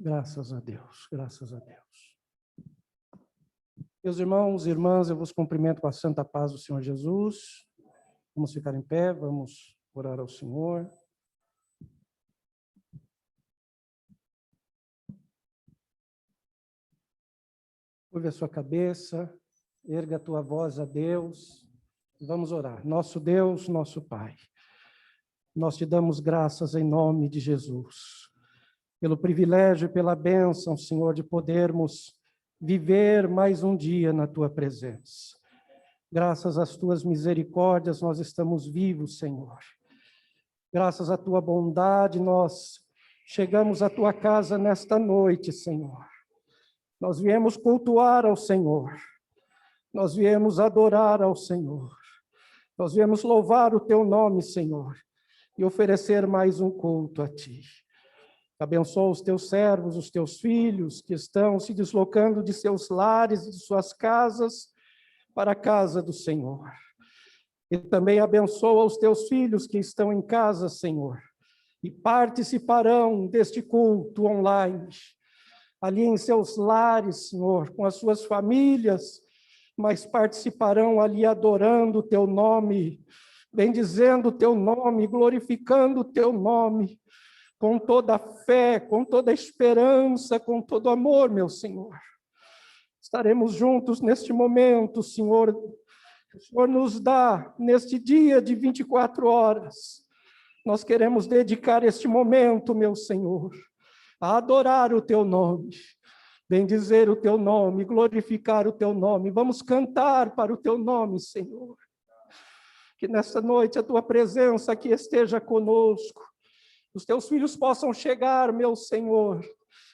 Graças a Deus, graças a Deus. Meus irmãos e irmãs, eu vos cumprimento com a santa paz do Senhor Jesus. Vamos ficar em pé, vamos orar ao Senhor. Curva a sua cabeça, erga a tua voz a Deus. Vamos orar. Nosso Deus, nosso Pai, nós te damos graças em nome de Jesus, pelo privilégio e pela bênção, Senhor, de podermos viver mais um dia na tua presença. Graças às tuas misericórdias, nós estamos vivos, Senhor. Graças à tua bondade, nós chegamos à tua casa nesta noite, Senhor. Nós viemos cultuar ao Senhor. Nós viemos adorar ao Senhor. Nós viemos louvar o teu nome, Senhor, e oferecer mais um culto a ti. Abençoa os teus servos, os teus filhos que estão se deslocando de seus lares e de suas casas para a casa do Senhor. E também abençoa os teus filhos que estão em casa, Senhor, e participarão deste culto online, ali em seus lares, Senhor, com as suas famílias, mas participarão ali adorando o teu nome, bendizendo o teu nome, glorificando o teu nome, com toda a fé, com toda a esperança, com todo amor, meu Senhor. Estaremos juntos neste momento, Senhor. O Senhor nos dá neste dia de 24 horas. Nós queremos dedicar este momento, meu Senhor, a adorar o teu nome, bendizer o teu nome, glorificar o teu nome. Vamos cantar para o teu nome, Senhor. Que nesta noite a tua presença aqui esteja conosco. Os teus filhos possam chegar, meu Senhor,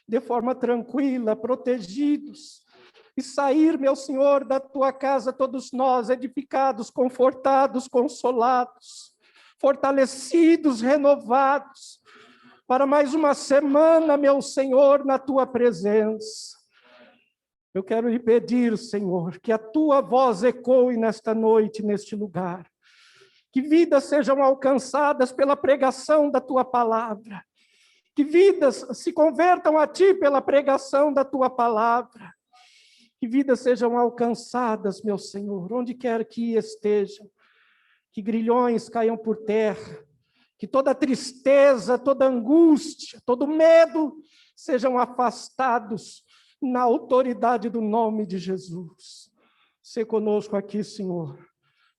de forma tranquila, protegidos, e sair, meu Senhor, da tua casa, todos nós edificados, confortados, consolados, fortalecidos, renovados, para mais uma semana, meu Senhor, na tua presença. Eu quero lhe pedir, Senhor, que a tua voz ecoe nesta noite, neste lugar. Que vidas sejam alcançadas pela pregação da tua palavra. Que vidas se convertam a ti pela pregação da tua palavra. Que vidas sejam alcançadas, meu Senhor, onde quer que estejam. Que grilhões caiam por terra. Que toda tristeza, toda angústia, todo medo sejam afastados na autoridade do nome de Jesus. Sê conosco aqui, Senhor.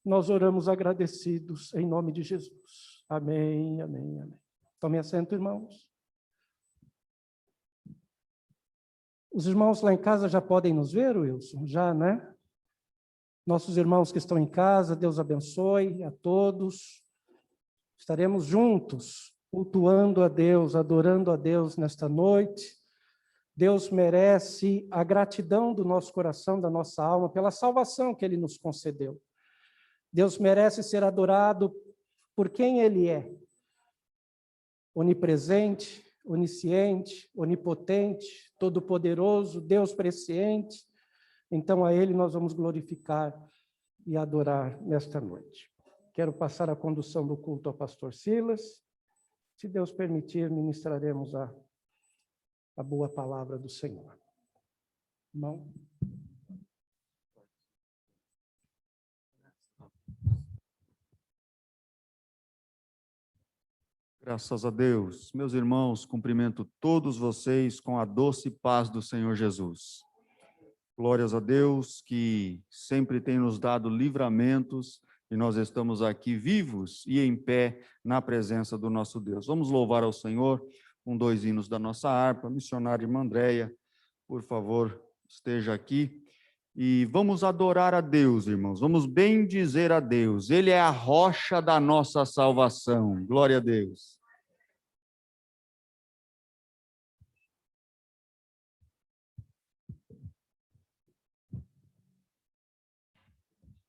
Nós oramos agradecidos em nome de Jesus. Amém, amém, amém. Tome assento, irmãos. Os irmãos lá em casa já podem nos ver, Wilson? Já, né? Nossos irmãos que estão em casa, Deus abençoe a todos. Estaremos juntos, cultuando a Deus, adorando a Deus nesta noite. Deus merece a gratidão do nosso coração, da nossa alma, pela salvação que Ele nos concedeu. Deus merece ser adorado por quem Ele é. Onipresente, onisciente, onipotente, todo-poderoso, Deus presciente. Então a Ele nós vamos glorificar e adorar nesta noite. Quero passar a condução do culto ao pastor Silas. Se Deus permitir, ministraremos a boa palavra do Senhor. Irmão. Graças a Deus. Meus irmãos, cumprimento todos vocês com a doce paz do Senhor Jesus. Glórias a Deus que sempre tem nos dado livramentos e nós estamos aqui vivos e em pé na presença do nosso Deus. Vamos louvar ao Senhor com 2 hinos da nossa harpa. Missionária irmã Andréia, por favor, esteja aqui. E vamos adorar a Deus, irmãos. Vamos bendizer a Deus. Ele é a rocha da nossa salvação. Glória a Deus.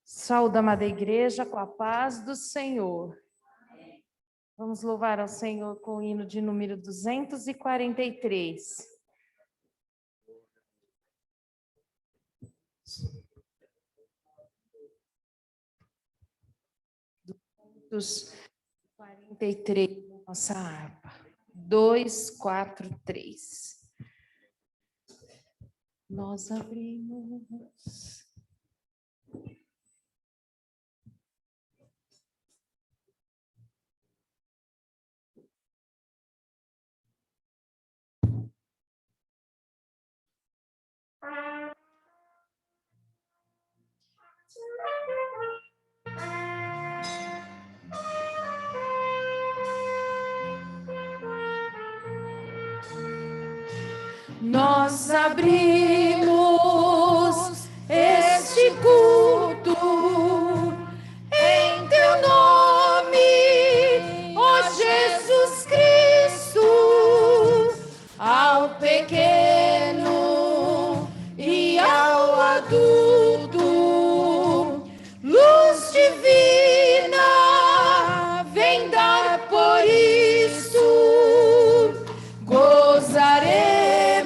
Saúde, amada igreja, com a paz do Senhor. Vamos louvar ao Senhor com o hino de número 243. Dos 43 da nossa harpa. 2, 4, 3. nós abrimos. Nós abrimos este culto em teu nome, ó Jesus Cristo, ao pequeno e ao adulto, luz divina, vem dar por isso, gozaremos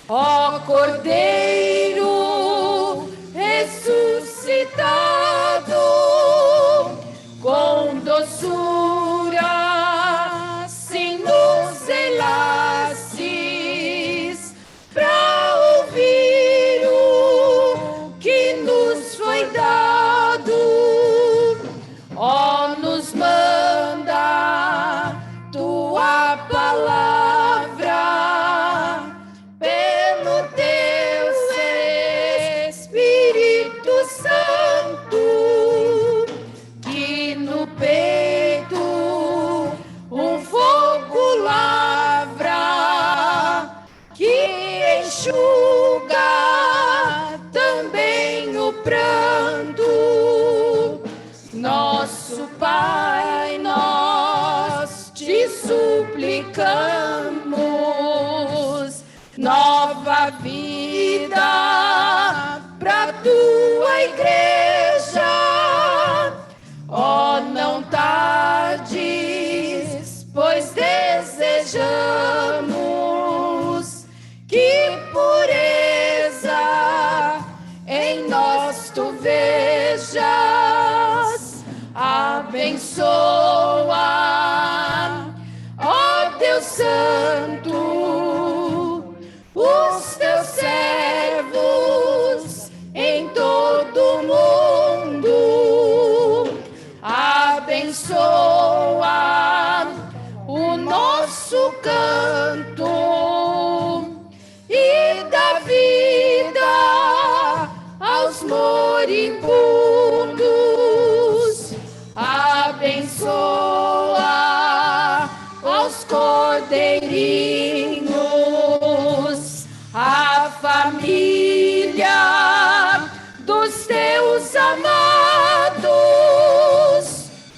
ó Cordeiro ressuscitado, com doçura, sim, nos enlaces, pra ouvir o que nos foi dado, ó, nos manda tua palavra, enxuga também o pranto. Nosso Pai, nós te suplicamos nova vida pra tua igreja. Ó, não tardes, pois desejamos que pureza em nós tu vejas. Abençoa, ó Deus Santo, os teus servos em todo o mundo. Abençoa o nosso canto e dá vida aos moribundos. Abençoa aos cordeirinhos, a família dos teus amados,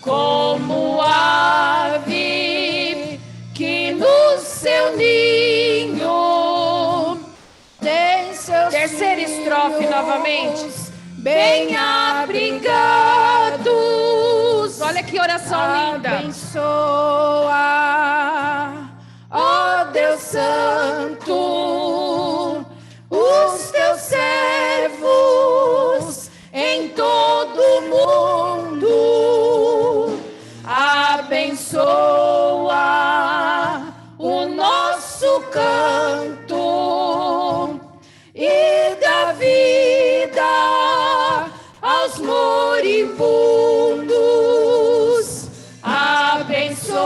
como ave que no seu ninho tem seus terceira estrofe novamente. Bem abrigados. Olha que oração linda. Abençoa, ó Deus Santo, os teus servos em todo o mundo. Abençoa o nosso canto e dá vida aos moribundos. Abençoa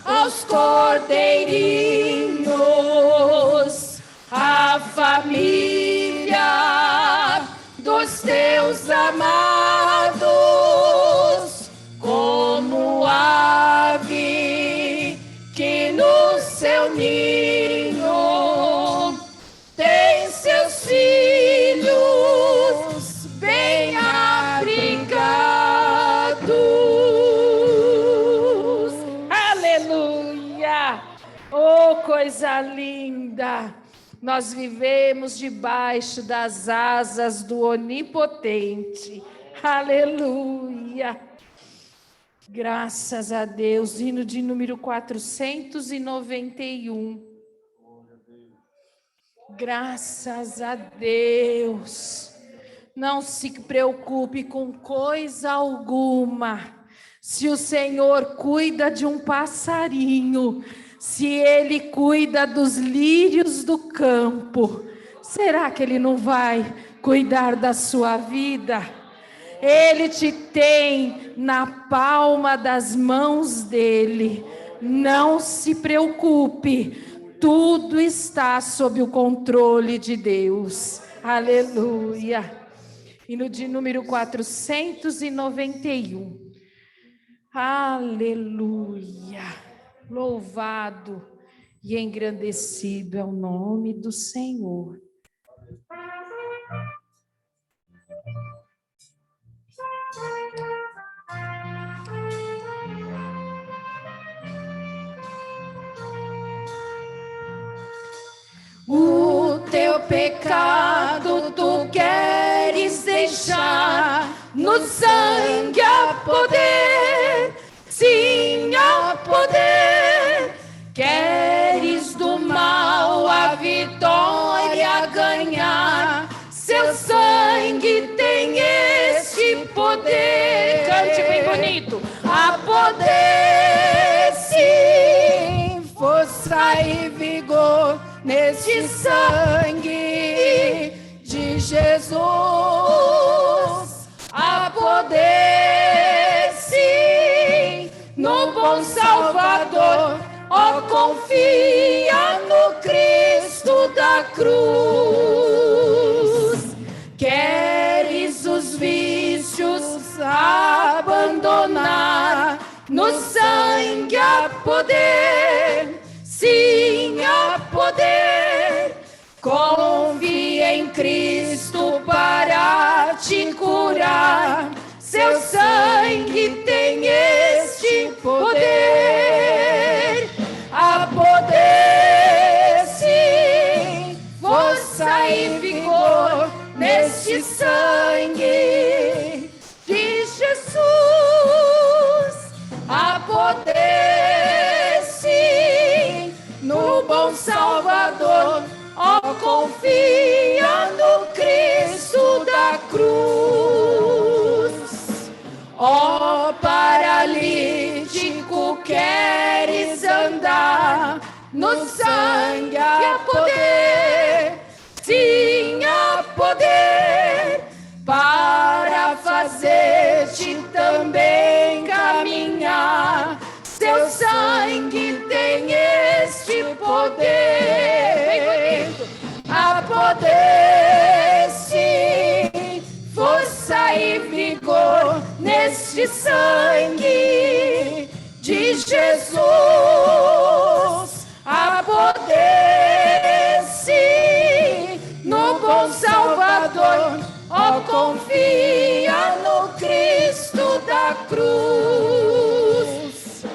aos cordeirinhos, a família dos teus amados, como ave que no seu ninho tem seus filhos bem abrigados. Aleluia! Oh, coisa linda! Nós vivemos debaixo das asas do Onipotente. Aleluia! Graças a Deus. Hino de número 491. Graças a Deus. Não se preocupe com coisa alguma. Se o Senhor cuida de um passarinho, se Ele cuida dos lírios do campo, será que Ele não vai cuidar da sua vida? Ele te tem na palma das mãos dele. Não se preocupe, tudo está sob o controle de Deus. Aleluia. Hino de número 491. Aleluia. Louvado e engrandecido é o nome do Senhor. O teu pecado tu queres deixar, no sangue há poder, sim há poder. Queres do mal a vitória ganhar, seu sangue tem este poder. Cante bem bonito. Há poder, sim, força e vigor neste sangue de Jesus. Há poder, sim, no bom Salvador. Ó, confia no Cristo da cruz. Queres os vícios abandonar, no sangue há poder, sim há poder. Confia em Cristo para te curar, seu sangue tem este poder. Há poder, sim, força e vigor neste sangue de Jesus. Há poder, sim, no bom Salvador. Ó, confia no Cristo da cruz. Ó, paralítico, queres andar, no sangue há poder, sim há poder, para fazer-te também caminhar. Seu sangue tem este poder. Há poder, sim, força e vigor neste sangue de Jesus. Há poder, sim, no bom Salvador. Ó, confia no Cristo da cruz.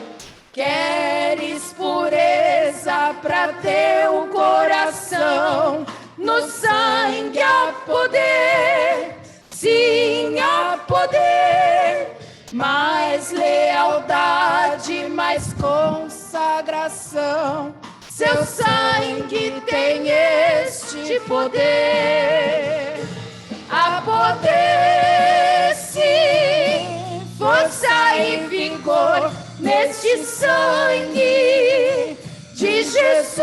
Queres pureza para teu coração, no sangue há poder, sim há poder. Mais lealdade, mais consagração, seu sangue tem este poder. Há poder, sim, força e vigor neste sangue de Jesus.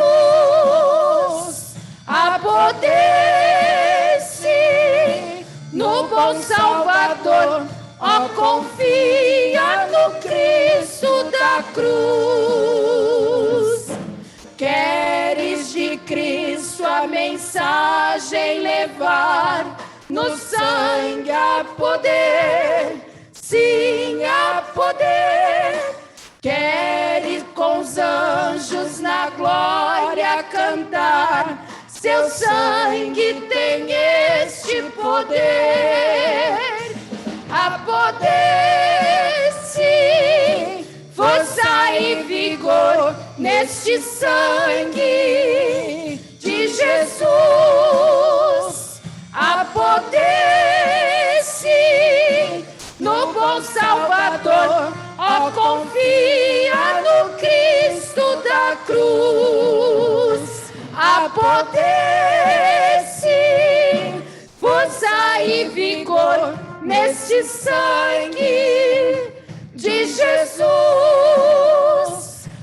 Há poder, sim, no bom Salvador. Ó, confia no Cristo da cruz. Queres de Cristo a mensagem levar, no sangue há poder, sim há poder. Queres com os anjos na glória cantar, seu sangue tem este poder. Há poder, sim, força e vigor neste sangue de Jesus. Há poder, sim, no bom Salvador. Ó, confia no Cristo da cruz. Há poder, sim, força e vigor neste sangue de Jesus,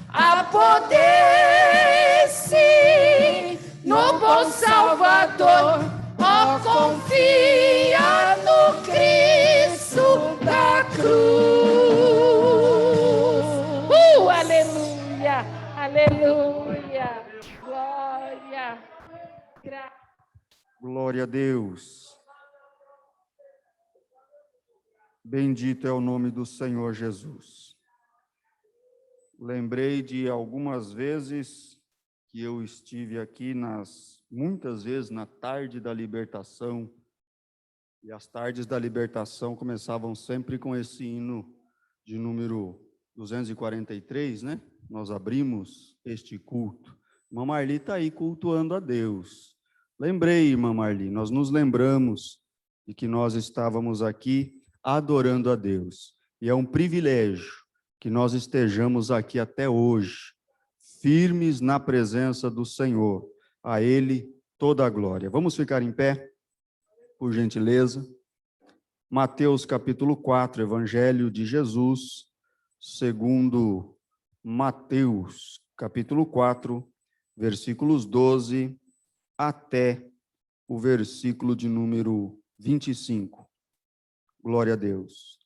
há poder sim no bom Salvador. Ó, confia no Cristo da cruz. Aleluia, aleluia, glória, Glória a Deus. Bendito é o nome do Senhor Jesus. Lembrei de algumas vezes que eu estive aqui muitas vezes na tarde da libertação, e as tardes da libertação começavam sempre com esse hino de número 243, né? Nós abrimos este culto. Irmã Marli está aí cultuando a Deus. Lembrei, irmã Marli, nós nos lembramos de que nós estávamos aqui adorando a Deus. E é um privilégio que nós estejamos aqui até hoje, firmes na presença do Senhor. A Ele toda a glória. Vamos ficar em pé, por gentileza. Mateus capítulo 4, Evangelho de Jesus, segundo Mateus, capítulo 4, versículos 12 até o versículo de número 25. Glória a Deus.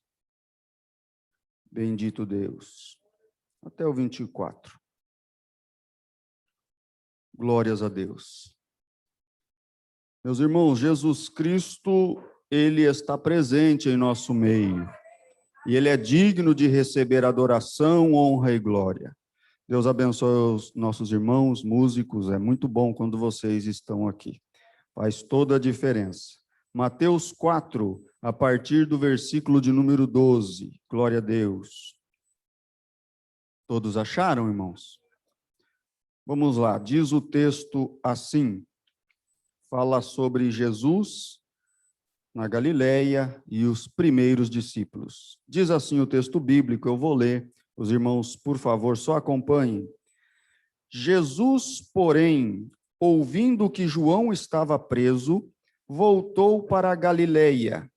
Bendito Deus. Até o 24. Glórias a Deus. Meus irmãos, Jesus Cristo, Ele está presente em nosso meio. E Ele é digno de receber adoração, honra e glória. Deus abençoe os nossos irmãos, músicos. É muito bom quando vocês estão aqui. Faz toda a diferença. Mateus 4, a partir do versículo de número 12. Glória a Deus. Todos acharam, irmãos? Vamos lá. Diz o texto assim. Fala sobre Jesus na Galileia e os primeiros discípulos. Diz assim o texto bíblico, eu vou ler. Os irmãos, por favor, só acompanhem. Jesus, porém, ouvindo que João estava preso, voltou para a Galileia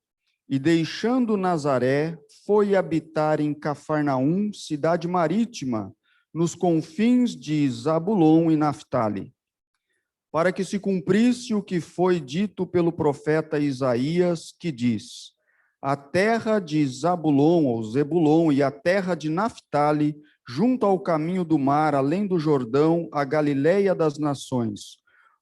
e, deixando Nazaré, foi habitar em Cafarnaum, cidade marítima, nos confins de Zabulon e Naftali, para que se cumprisse o que foi dito pelo profeta Isaías, que diz: a terra de Zabulon, ou Zebulon, e a terra de Naftali, junto ao caminho do mar, além do Jordão, a Galileia das nações.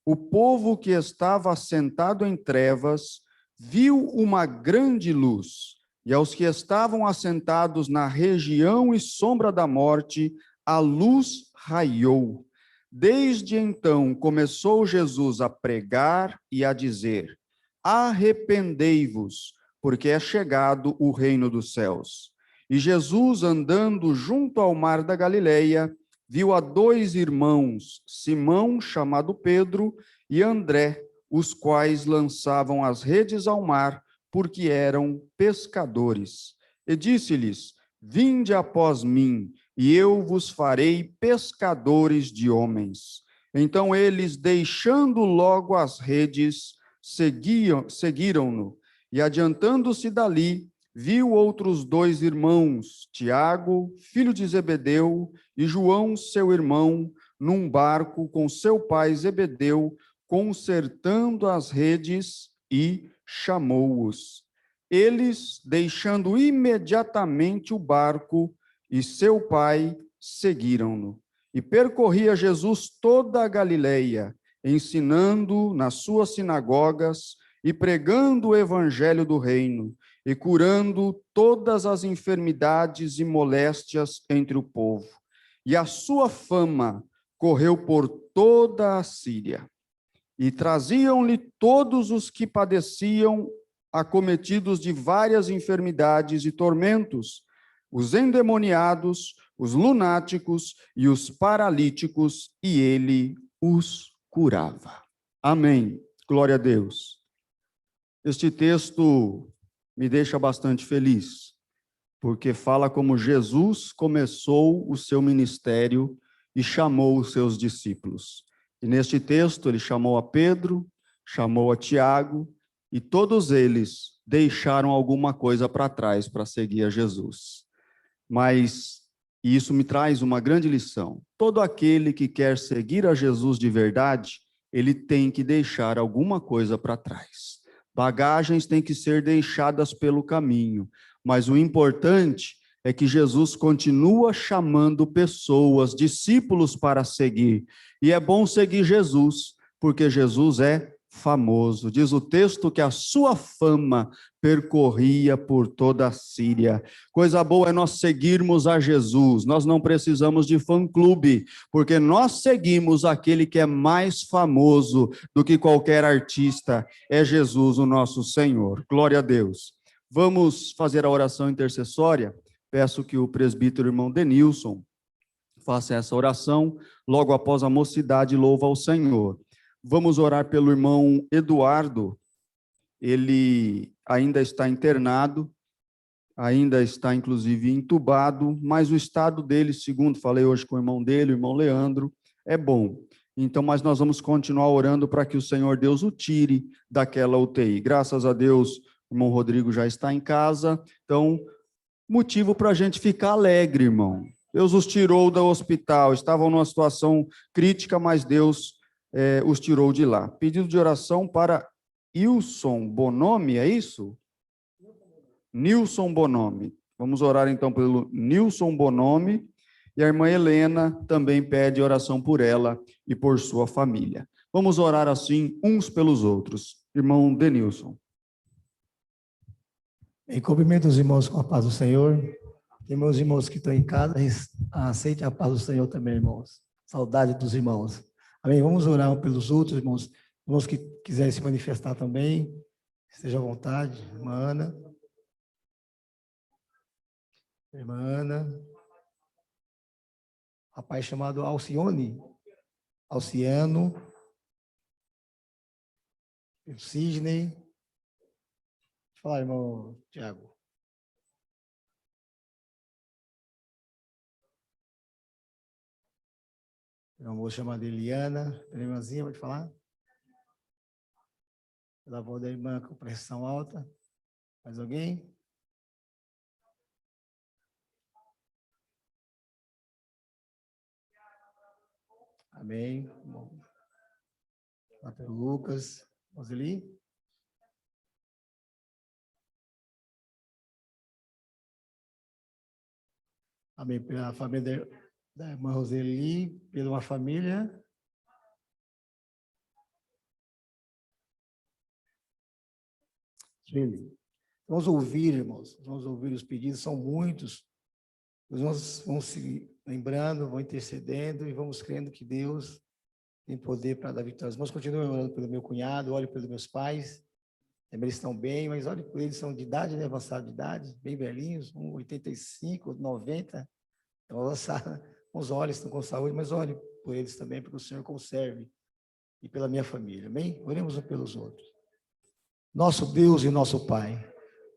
O povo que estava assentado em trevas viu uma grande luz, e aos que estavam assentados na região e sombra da morte, a luz raiou. Desde então começou Jesus a pregar e a dizer: arrependei-vos, porque é chegado o reino dos céus. E Jesus, andando junto ao mar da Galileia, viu a dois irmãos, Simão, chamado Pedro, e André, os quais lançavam as redes ao mar, porque eram pescadores. E disse-lhes: vinde após mim, e eu vos farei pescadores de homens. Então eles, deixando logo as redes, seguiram-no, e adiantando-se dali, viu outros dois irmãos, Tiago, filho de Zebedeu, e João, seu irmão, num barco com seu pai Zebedeu, consertando as redes, e chamou-os. Eles, deixando imediatamente o barco e seu pai, seguiram-no. E percorria Jesus toda a Galileia, ensinando nas suas sinagogas e pregando o evangelho do reino, e curando todas as enfermidades e moléstias entre o povo. E a sua fama correu por toda a Síria. E traziam-lhe todos os que padeciam, acometidos de várias enfermidades e tormentos, os endemoniados, os lunáticos e os paralíticos, e ele os curava. Amém. Glória a Deus. Este texto me deixa bastante feliz, porque fala como Jesus começou o seu ministério e chamou os seus discípulos. E neste texto ele chamou a Pedro, chamou a Tiago, e todos eles deixaram alguma coisa para trás para seguir a Jesus. Mas isso me traz uma grande lição. Todo aquele que quer seguir a Jesus de verdade, ele tem que deixar alguma coisa para trás. Bagagens têm que ser deixadas pelo caminho, mas o importante é que Jesus continua chamando pessoas, discípulos para seguir. E é bom seguir Jesus, porque Jesus é famoso. Diz o texto que a sua fama percorria por toda a Síria. Coisa boa é nós seguirmos a Jesus. Nós não precisamos de fã-clube, porque nós seguimos aquele que é mais famoso do que qualquer artista. É Jesus, o nosso Senhor. Glória a Deus. Vamos fazer a oração intercessória. Peço que o presbítero irmão Denilson faça essa oração logo após a mocidade louva ao Senhor. Vamos orar pelo irmão Eduardo. Ele ainda está internado, ainda está inclusive entubado, mas o estado dele, segundo falei hoje com o irmão dele, o irmão Leandro, é bom. Então, mas nós vamos continuar orando para que o Senhor Deus o tire daquela UTI. Graças a Deus, o irmão Rodrigo já está em casa, então motivo para a gente ficar alegre, irmão. Deus os tirou do hospital, estavam numa situação crítica, mas Deus os tirou de lá. Pedido de oração para Ilson Bonomi, é isso? Nilson Bonomi. Vamos orar então pelo Nilson Bonomi, e a irmã Helena também pede oração por ela e por sua família. Vamos orar assim uns pelos outros. Irmão Denilson. Em cumprimento os irmãos com a paz do Senhor. Tem meus irmãos que estão em casa, aceitem a paz do Senhor também, irmãos. Saudade dos irmãos. Amém? Vamos orar uns pelos outros, irmãos. Irmãos que quiserem se manifestar também, esteja à vontade. Irmã Ana. Irmã Ana. Rapaz chamado Alcione. Alciano. Sidney. Fala, irmão Tiago. Uma moça chamada Eliana. Irmãzinha, pode falar? Pela avó da irmã com pressão alta. Mais alguém? Amém. Lá pelo Lucas. Roseli. Amém. Pela família da irmã Roseli, pela uma família. Vamos ouvir, irmãos. Vamos ouvir os pedidos, são muitos. Nós vamos se lembrando, vamos intercedendo e vamos crendo que Deus tem poder para dar vitórias. Mas continuem orando pelo meu cunhado, olhe pelos meus pais. Eles estão bem, mas olhe por eles, são de idade, né, avançada de idade, bem velhinhos, 85, 90, estão avançados, os olhos estão com saúde, mas olhe por eles também, porque o Senhor conserve, e pela minha família, amém? Oremos uns pelos outros. Nosso Deus e nosso Pai,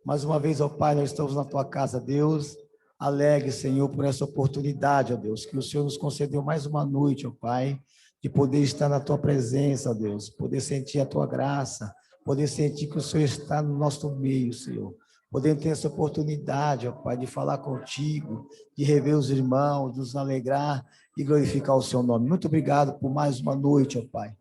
mais uma vez, ó Pai, nós estamos na Tua casa, Deus, alegre, Senhor, por essa oportunidade, ó Deus, que o Senhor nos concedeu mais uma noite, ó Pai, de poder estar na Tua presença, ó Deus, poder sentir a Tua graça, poder sentir que o Senhor está no nosso meio, Senhor. Poder ter essa oportunidade, ó Pai, de falar contigo, de rever os irmãos, de nos alegrar e glorificar o Seu nome. Muito obrigado por mais uma noite, ó Pai.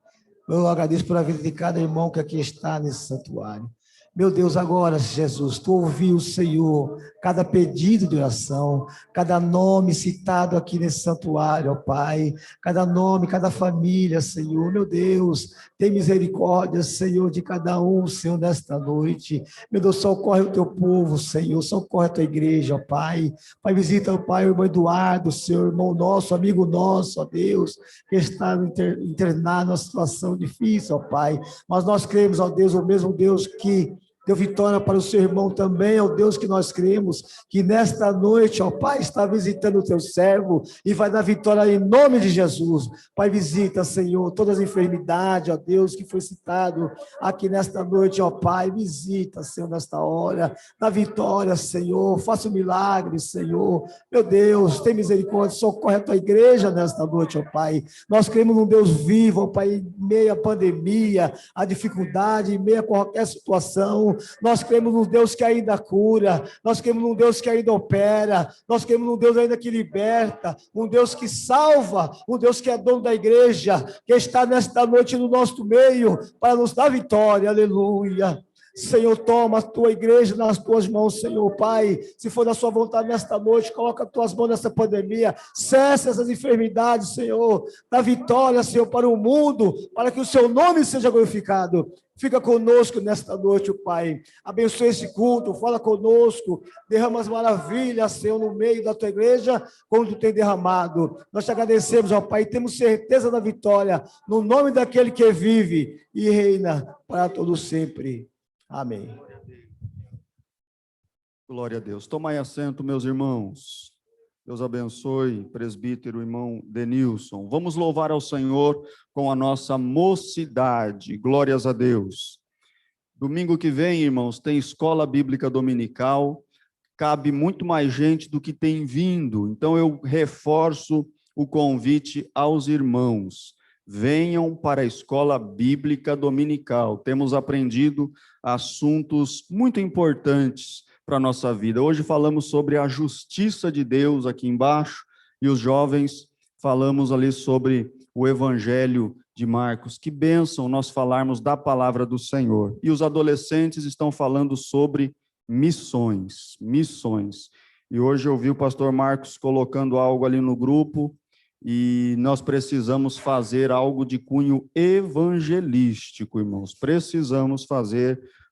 Eu agradeço pela vida de cada irmão que aqui está nesse santuário. Meu Deus, agora, Jesus, Tu ouviu, Senhor, cada pedido de oração, cada nome citado aqui nesse santuário, ó Pai, cada nome, cada família, Senhor, meu Deus, tem misericórdia, Senhor, de cada um, Senhor, nesta noite. Meu Deus, socorre o Teu povo, Senhor, socorre a Tua igreja, ó Pai. Pai, visita, ó Pai, o irmão Eduardo, Senhor, irmão nosso, amigo nosso, ó Deus, que está internado numa situação difícil, ó Pai. Mas nós cremos, ó Deus, o mesmo Deus que deu vitória para o seu irmão também, ó Deus, que nós cremos, que nesta noite, ó Pai, está visitando o teu servo e vai dar vitória em nome de Jesus. Pai, visita, Senhor, todas as enfermidades, ó Deus, que foi citado aqui nesta noite, ó Pai, visita, Senhor, nesta hora, dá vitória, Senhor, faça um milagre, Senhor, meu Deus, tem misericórdia, socorre a tua igreja nesta noite, ó Pai. Nós cremos num Deus vivo, ó Pai, em meio à pandemia, à dificuldade, em meio a qualquer situação, Senhor. Nós cremos num Deus que ainda cura, nós cremos num Deus que ainda opera, nós cremos num Deus ainda que liberta, um Deus que salva, um Deus que é dono da igreja, que está nesta noite no nosso meio para nos dar vitória, aleluia. Senhor, toma a tua igreja nas tuas mãos, Senhor, Pai, se for da sua vontade nesta noite, coloca as tuas mãos nessa pandemia, cessa essas enfermidades, Senhor, dá vitória, Senhor, para o mundo, para que o seu nome seja glorificado. Fica conosco nesta noite, Pai, abençoe esse culto, fala conosco, derrama as maravilhas, Senhor, no meio da tua igreja, como tu tem derramado. Nós te agradecemos, ó Pai, e temos certeza da vitória, no nome daquele que vive e reina para todo sempre. Amém. Glória a Deus. Tomai assento, meus irmãos. Deus abençoe, presbítero, irmão Denilson. Vamos louvar ao Senhor com a nossa mocidade. Glórias a Deus. Domingo que vem, irmãos, tem escola bíblica dominical. Cabe muito mais gente do que tem vindo. Então eu reforço o convite aos irmãos. Venham para a escola bíblica dominical. Temos aprendido assuntos muito importantes para a nossa vida. Hoje falamos sobre a justiça de Deus aqui embaixo, e os jovens falamos ali sobre o Evangelho de Marcos. Que bênção nós falarmos da palavra do Senhor. E os adolescentes estão falando sobre missões. E hoje eu vi o pastor Marcos colocando algo ali no grupo, e nós precisamos fazer algo de cunho evangelístico, irmãos. Precisamos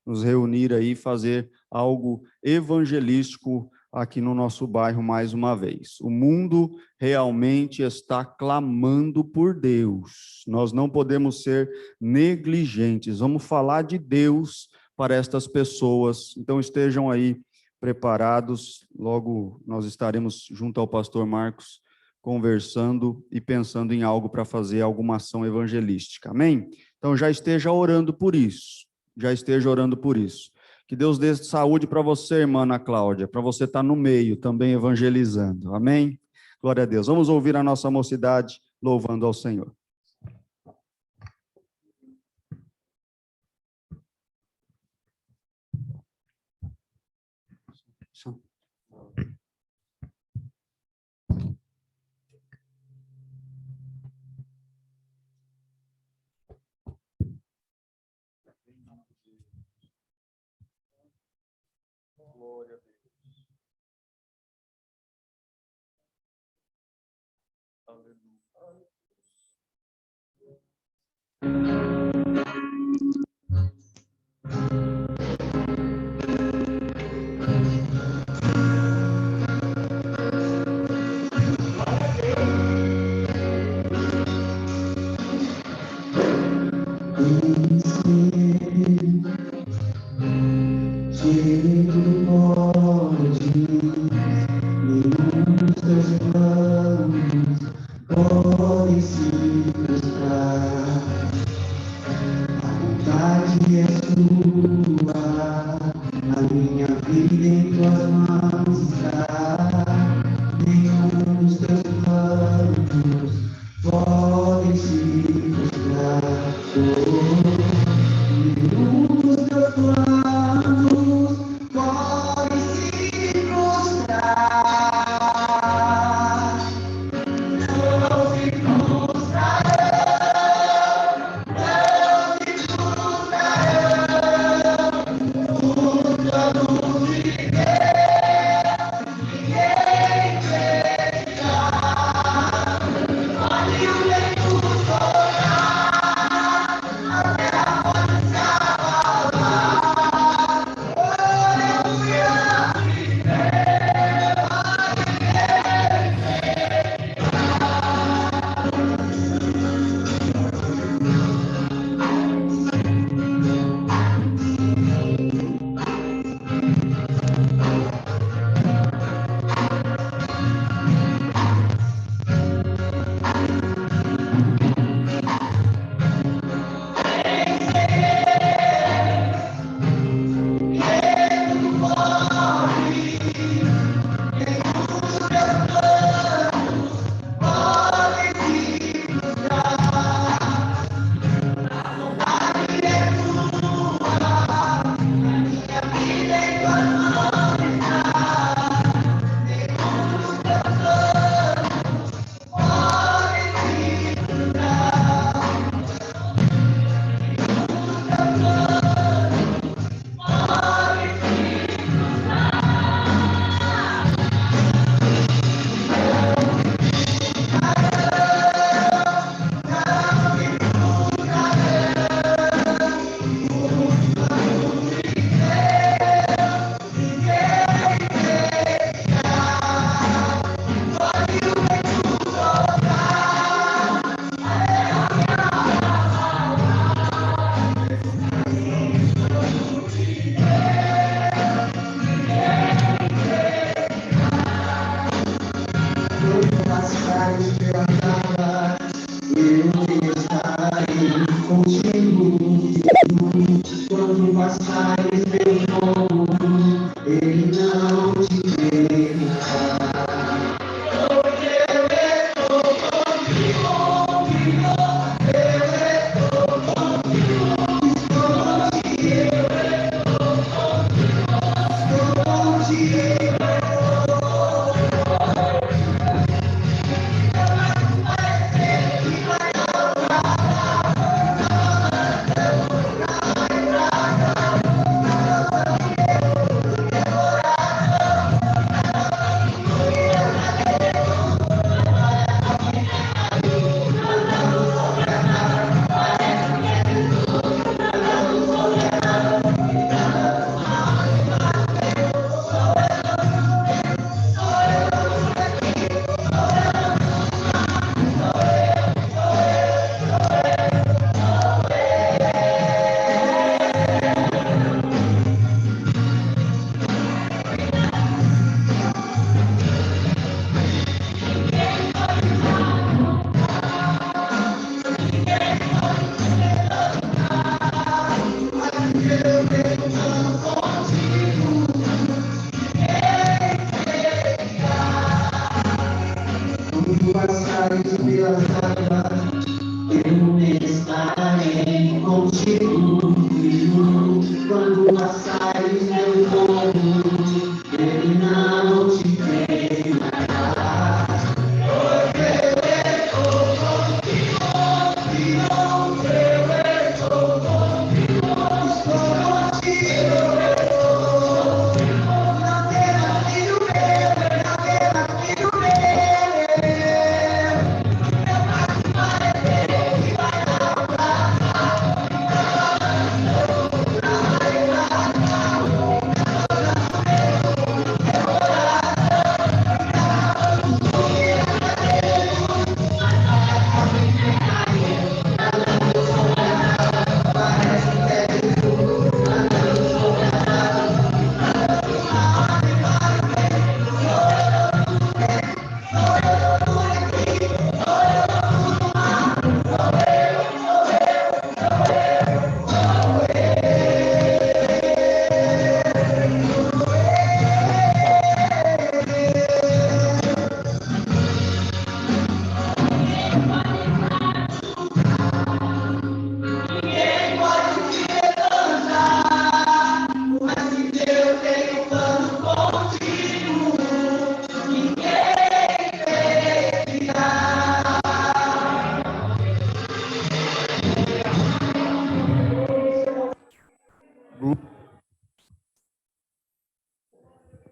nos reunir aí, fazer algo evangelístico aqui no nosso bairro mais uma vez. O mundo realmente está clamando por Deus. Nós não podemos ser negligentes. Vamos falar de Deus para estas pessoas. Então estejam aí preparados. Logo nós estaremos junto ao pastor Marcos, conversando e pensando em algo para fazer alguma ação evangelística. Amém? Então já esteja orando por isso. Que Deus dê saúde para você, irmã Ana Cláudia, para você estar no meio também evangelizando. Amém? Glória a Deus. Vamos ouvir a nossa mocidade louvando ao Senhor. Glória a Deus. Aleluia.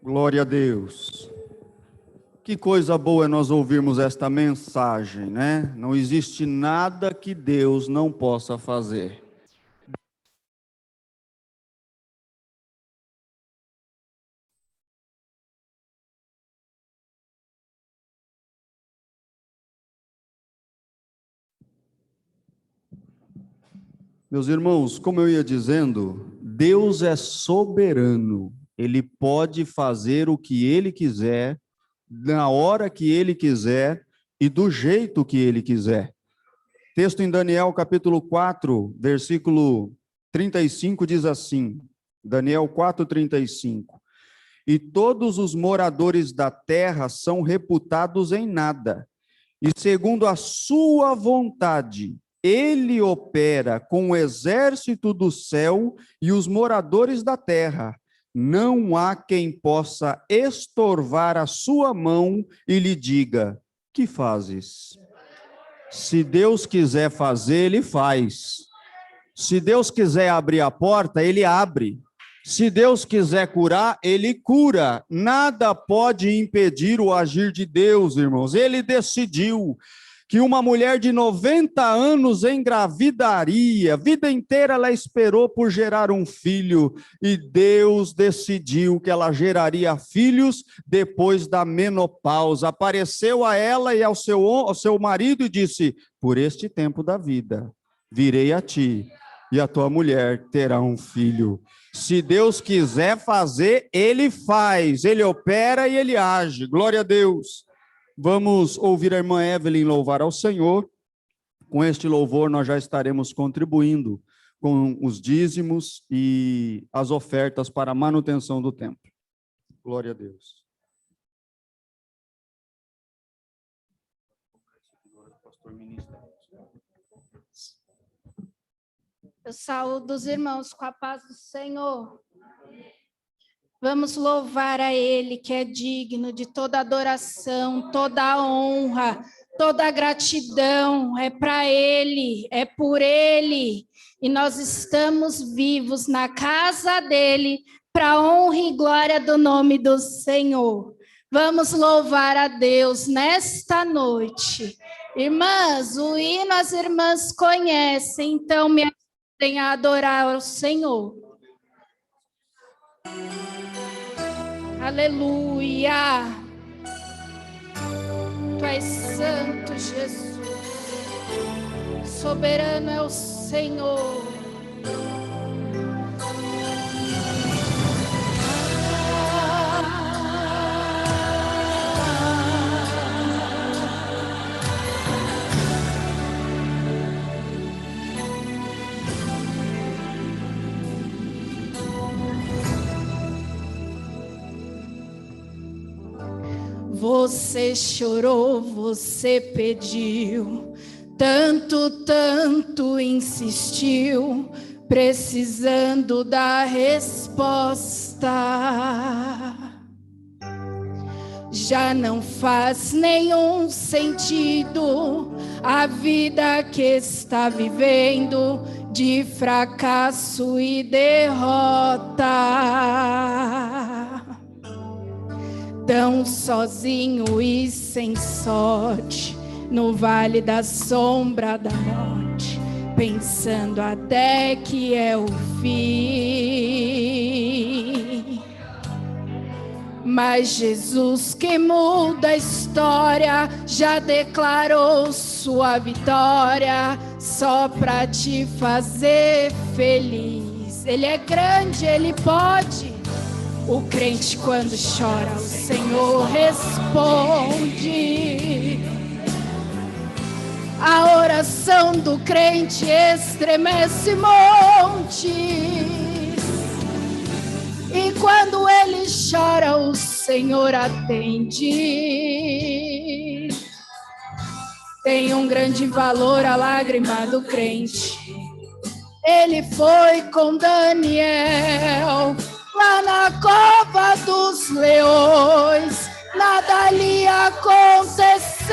Glória a Deus. Que coisa boa é nós ouvirmos esta mensagem, né? Não existe nada que Deus não possa fazer. Meus irmãos, como eu ia dizendo, Deus é soberano. Ele pode fazer o que Ele quiser, na hora que Ele quiser e do jeito que Ele quiser. Texto em Daniel, capítulo 4, versículo 35, diz assim, Daniel 4, 35. E todos os moradores da terra são reputados em nada, e segundo a sua vontade, ele opera com o exército do céu e os moradores da terra. Não há quem possa estorvar a sua mão e lhe diga: que fazes? Se Deus quiser fazer, ele faz. Se Deus quiser abrir a porta, ele abre. Se Deus quiser curar, ele cura. Nada pode impedir o agir de Deus, irmãos. Ele decidiu que uma mulher de 90 anos engravidaria, a vida inteira ela esperou por gerar um filho, e Deus decidiu que ela geraria filhos depois da menopausa. Apareceu a ela e ao seu marido e disse: por este tempo da vida, virei a ti, e a tua mulher terá um filho. Se Deus quiser fazer, ele faz, ele opera e ele age. Glória a Deus. Vamos ouvir a irmã Evelyn louvar ao Senhor. Com este louvor nós já estaremos contribuindo com os dízimos e as ofertas para a manutenção do templo. Glória a Deus. Pastor ministro. Eu saúdo os irmãos com a paz do Senhor. Vamos louvar a Ele, que é digno de toda adoração, toda honra, toda gratidão. É para Ele, é por Ele. E nós estamos vivos na casa dEle, para a honra e glória do nome do Senhor. Vamos louvar a Deus nesta noite. Irmãs, o hino as irmãs conhecem, então me ajudem a adorar o Senhor. Aleluia! Tu és santo, Jesus. Soberano é o Senhor. Você chorou, você pediu, tanto insistiu, precisando da resposta. Já não faz nenhum sentido a vida que está vivendo de fracasso e derrota. Tão sozinho e sem sorte, no vale da sombra da morte, pensando até que é o fim. Mas Jesus, que muda a história, já declarou sua vitória, só para te fazer feliz. Ele é grande, Ele pode. O crente quando chora, o Senhor responde. A oração do crente estremece montes. E quando ele chora, o Senhor atende. Tem um grande valor a lágrima do crente. Ele foi com Daniel lá na cova dos leões, nada lhe aconteceu.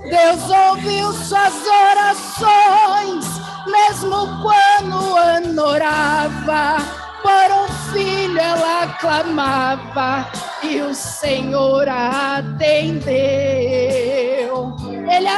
Deus ouviu suas orações, mesmo quando Ana orava, por um filho ela clamava, e o Senhor a atendeu. Ele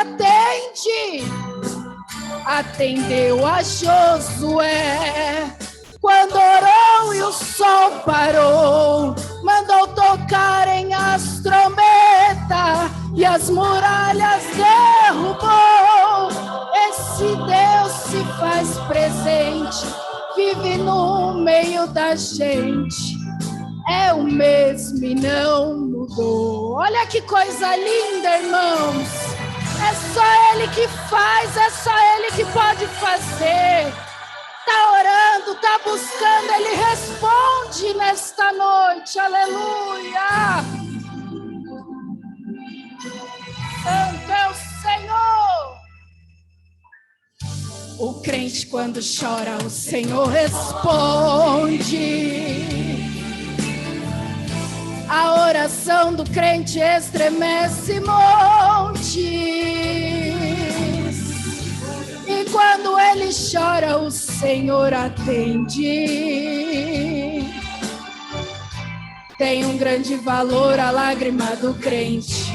atendeu a Josué, quando orou e o sol parou, mandou tocarem as trombetas e as muralhas derrubou. Esse Deus se faz presente, vive no meio da gente, é o mesmo e não mudou. Olha que coisa linda, irmãos. É só Ele que faz, é só Ele que pode fazer. Está orando, está buscando, Ele responde nesta noite, aleluia. Santo é o Senhor. O crente quando chora, o Senhor responde. A oração do crente estremece montes. E quando ele chora, o Senhor atende. Tem um grande valor a lágrima do crente.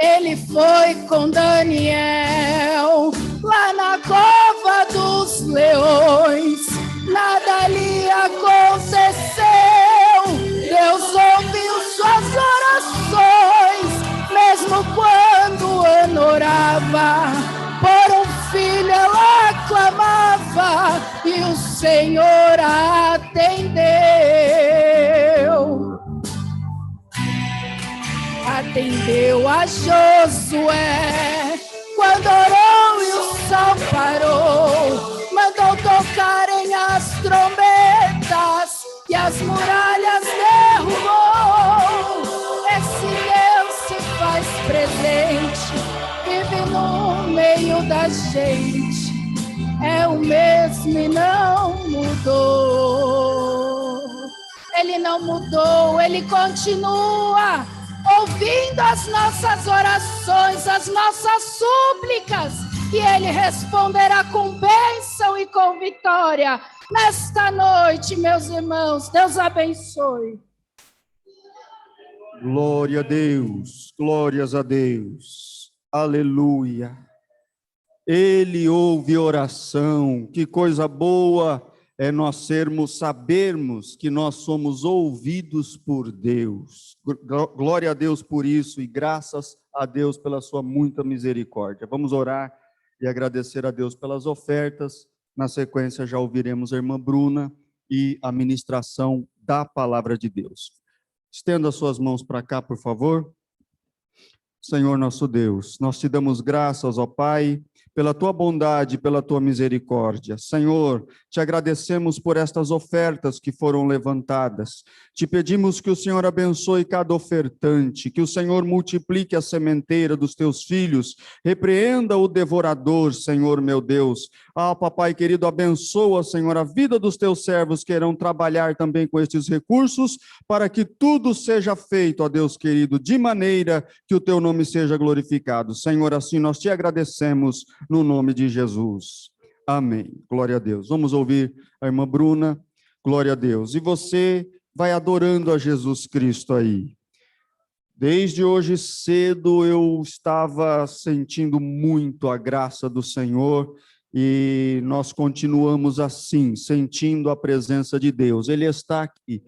Ele foi com Daniel lá na cova dos leões, nada lhe aconteceu. Deus ouviu suas orações, mesmo quando Ana orava, por um filho ela clamava, e o Senhor a atendeu. Atendeu a Josué, quando orou e o sol parou, mandou tocarem as trombetas e as muralhas derrubaram. azeite é o mesmo e não mudou. Ele não mudou, ele continua ouvindo as nossas orações, as nossas súplicas, e ele responderá com bênção e com vitória. Nesta noite, meus irmãos, Deus abençoe. Glória a Deus, glórias a Deus, aleluia. Ele ouve oração, que coisa boa é nós sabermos que nós somos ouvidos por Deus. Glória a Deus por isso e graças a Deus pela sua muita misericórdia. Vamos orar e agradecer a Deus pelas ofertas. Na sequência já ouviremos a irmã Bruna e a ministração da palavra de Deus. Estenda as suas mãos para cá, por favor. Senhor nosso Deus, nós te damos graças, ó Pai, pela tua bondade, pela tua misericórdia. Senhor, te agradecemos por estas ofertas que foram levantadas. Te pedimos que o Senhor abençoe cada ofertante, que o Senhor multiplique a sementeira dos teus filhos, repreenda o devorador, Senhor meu Deus. Papai querido, abençoa, Senhor, a vida dos teus servos que irão trabalhar também com estes recursos, para que tudo seja feito, ó Deus querido, de maneira que o teu nome seja glorificado. Senhor, assim nós te agradecemos, no nome de Jesus. Amém. Glória a Deus. Vamos ouvir a irmã Bruna. Glória a Deus. E você vai adorando a Jesus Cristo aí. Desde hoje cedo eu estava sentindo muito a graça do Senhor e nós continuamos assim, sentindo a presença de Deus. Ele está aqui.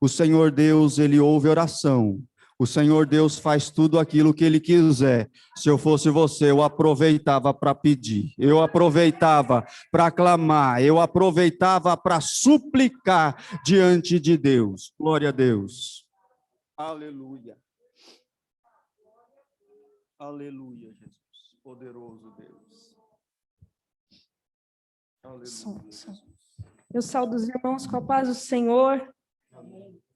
O Senhor Deus, ele ouve oração. O Senhor Deus faz tudo aquilo que Ele quiser. Se eu fosse você, eu aproveitava para pedir, eu aproveitava para clamar, eu aproveitava para suplicar diante de Deus. Glória a Deus. Aleluia. Aleluia, Jesus. Poderoso Deus. Aleluia. Eu saúdo os irmãos com a paz do Senhor.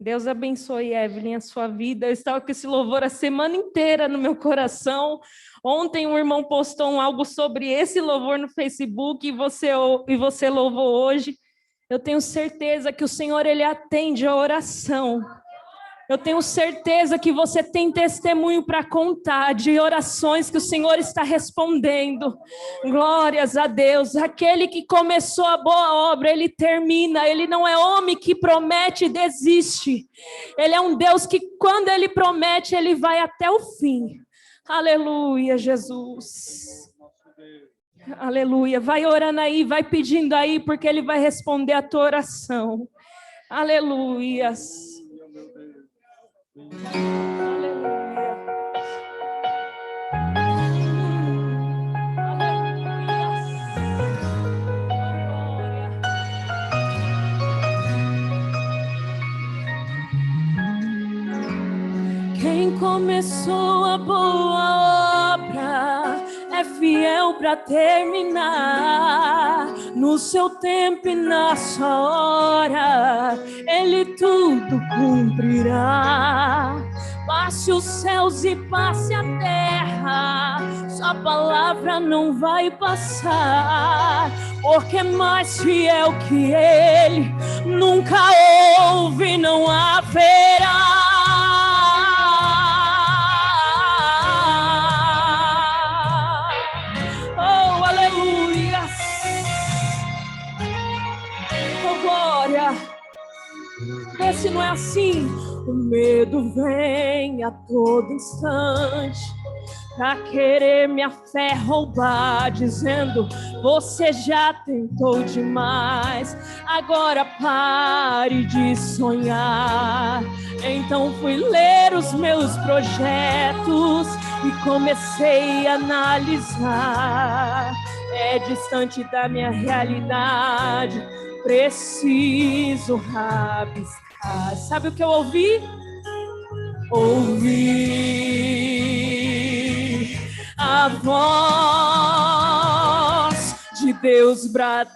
Deus abençoe, Evelyn, a sua vida. Eu estava com esse louvor a semana inteira no meu coração. Ontem um irmão postou algo sobre esse louvor no Facebook e você louvou hoje. Eu tenho certeza que o Senhor, Ele atende a oração. Eu tenho certeza que você tem testemunho para contar de orações que o Senhor está respondendo. Glórias a Deus. Aquele que começou a boa obra, Ele termina. Ele não é homem que promete e desiste. Ele é um Deus que, quando Ele promete, Ele vai até o fim. Aleluia, Jesus. Aleluia. Vai orando aí, vai pedindo aí, porque Ele vai responder a tua oração. Aleluia. Quem começou a boa obra é fiel para terminar. No seu tempo e na sua hora, Ele tudo cumprirá. Passe os céus e passe a terra, sua palavra não vai passar, porque mais fiel que Ele nunca houve, não haverá. Oh, aleluia! Oh, glória! Vê se não é assim. O medo vem a todo instante pra querer minha fé roubar, dizendo: você já tentou demais, agora pare de sonhar. Então fui ler os meus projetos e comecei a analisar. É distante da minha realidade, preciso rabiscar. Sabe o que eu ouvi? Ouvi a voz de Deus bradar,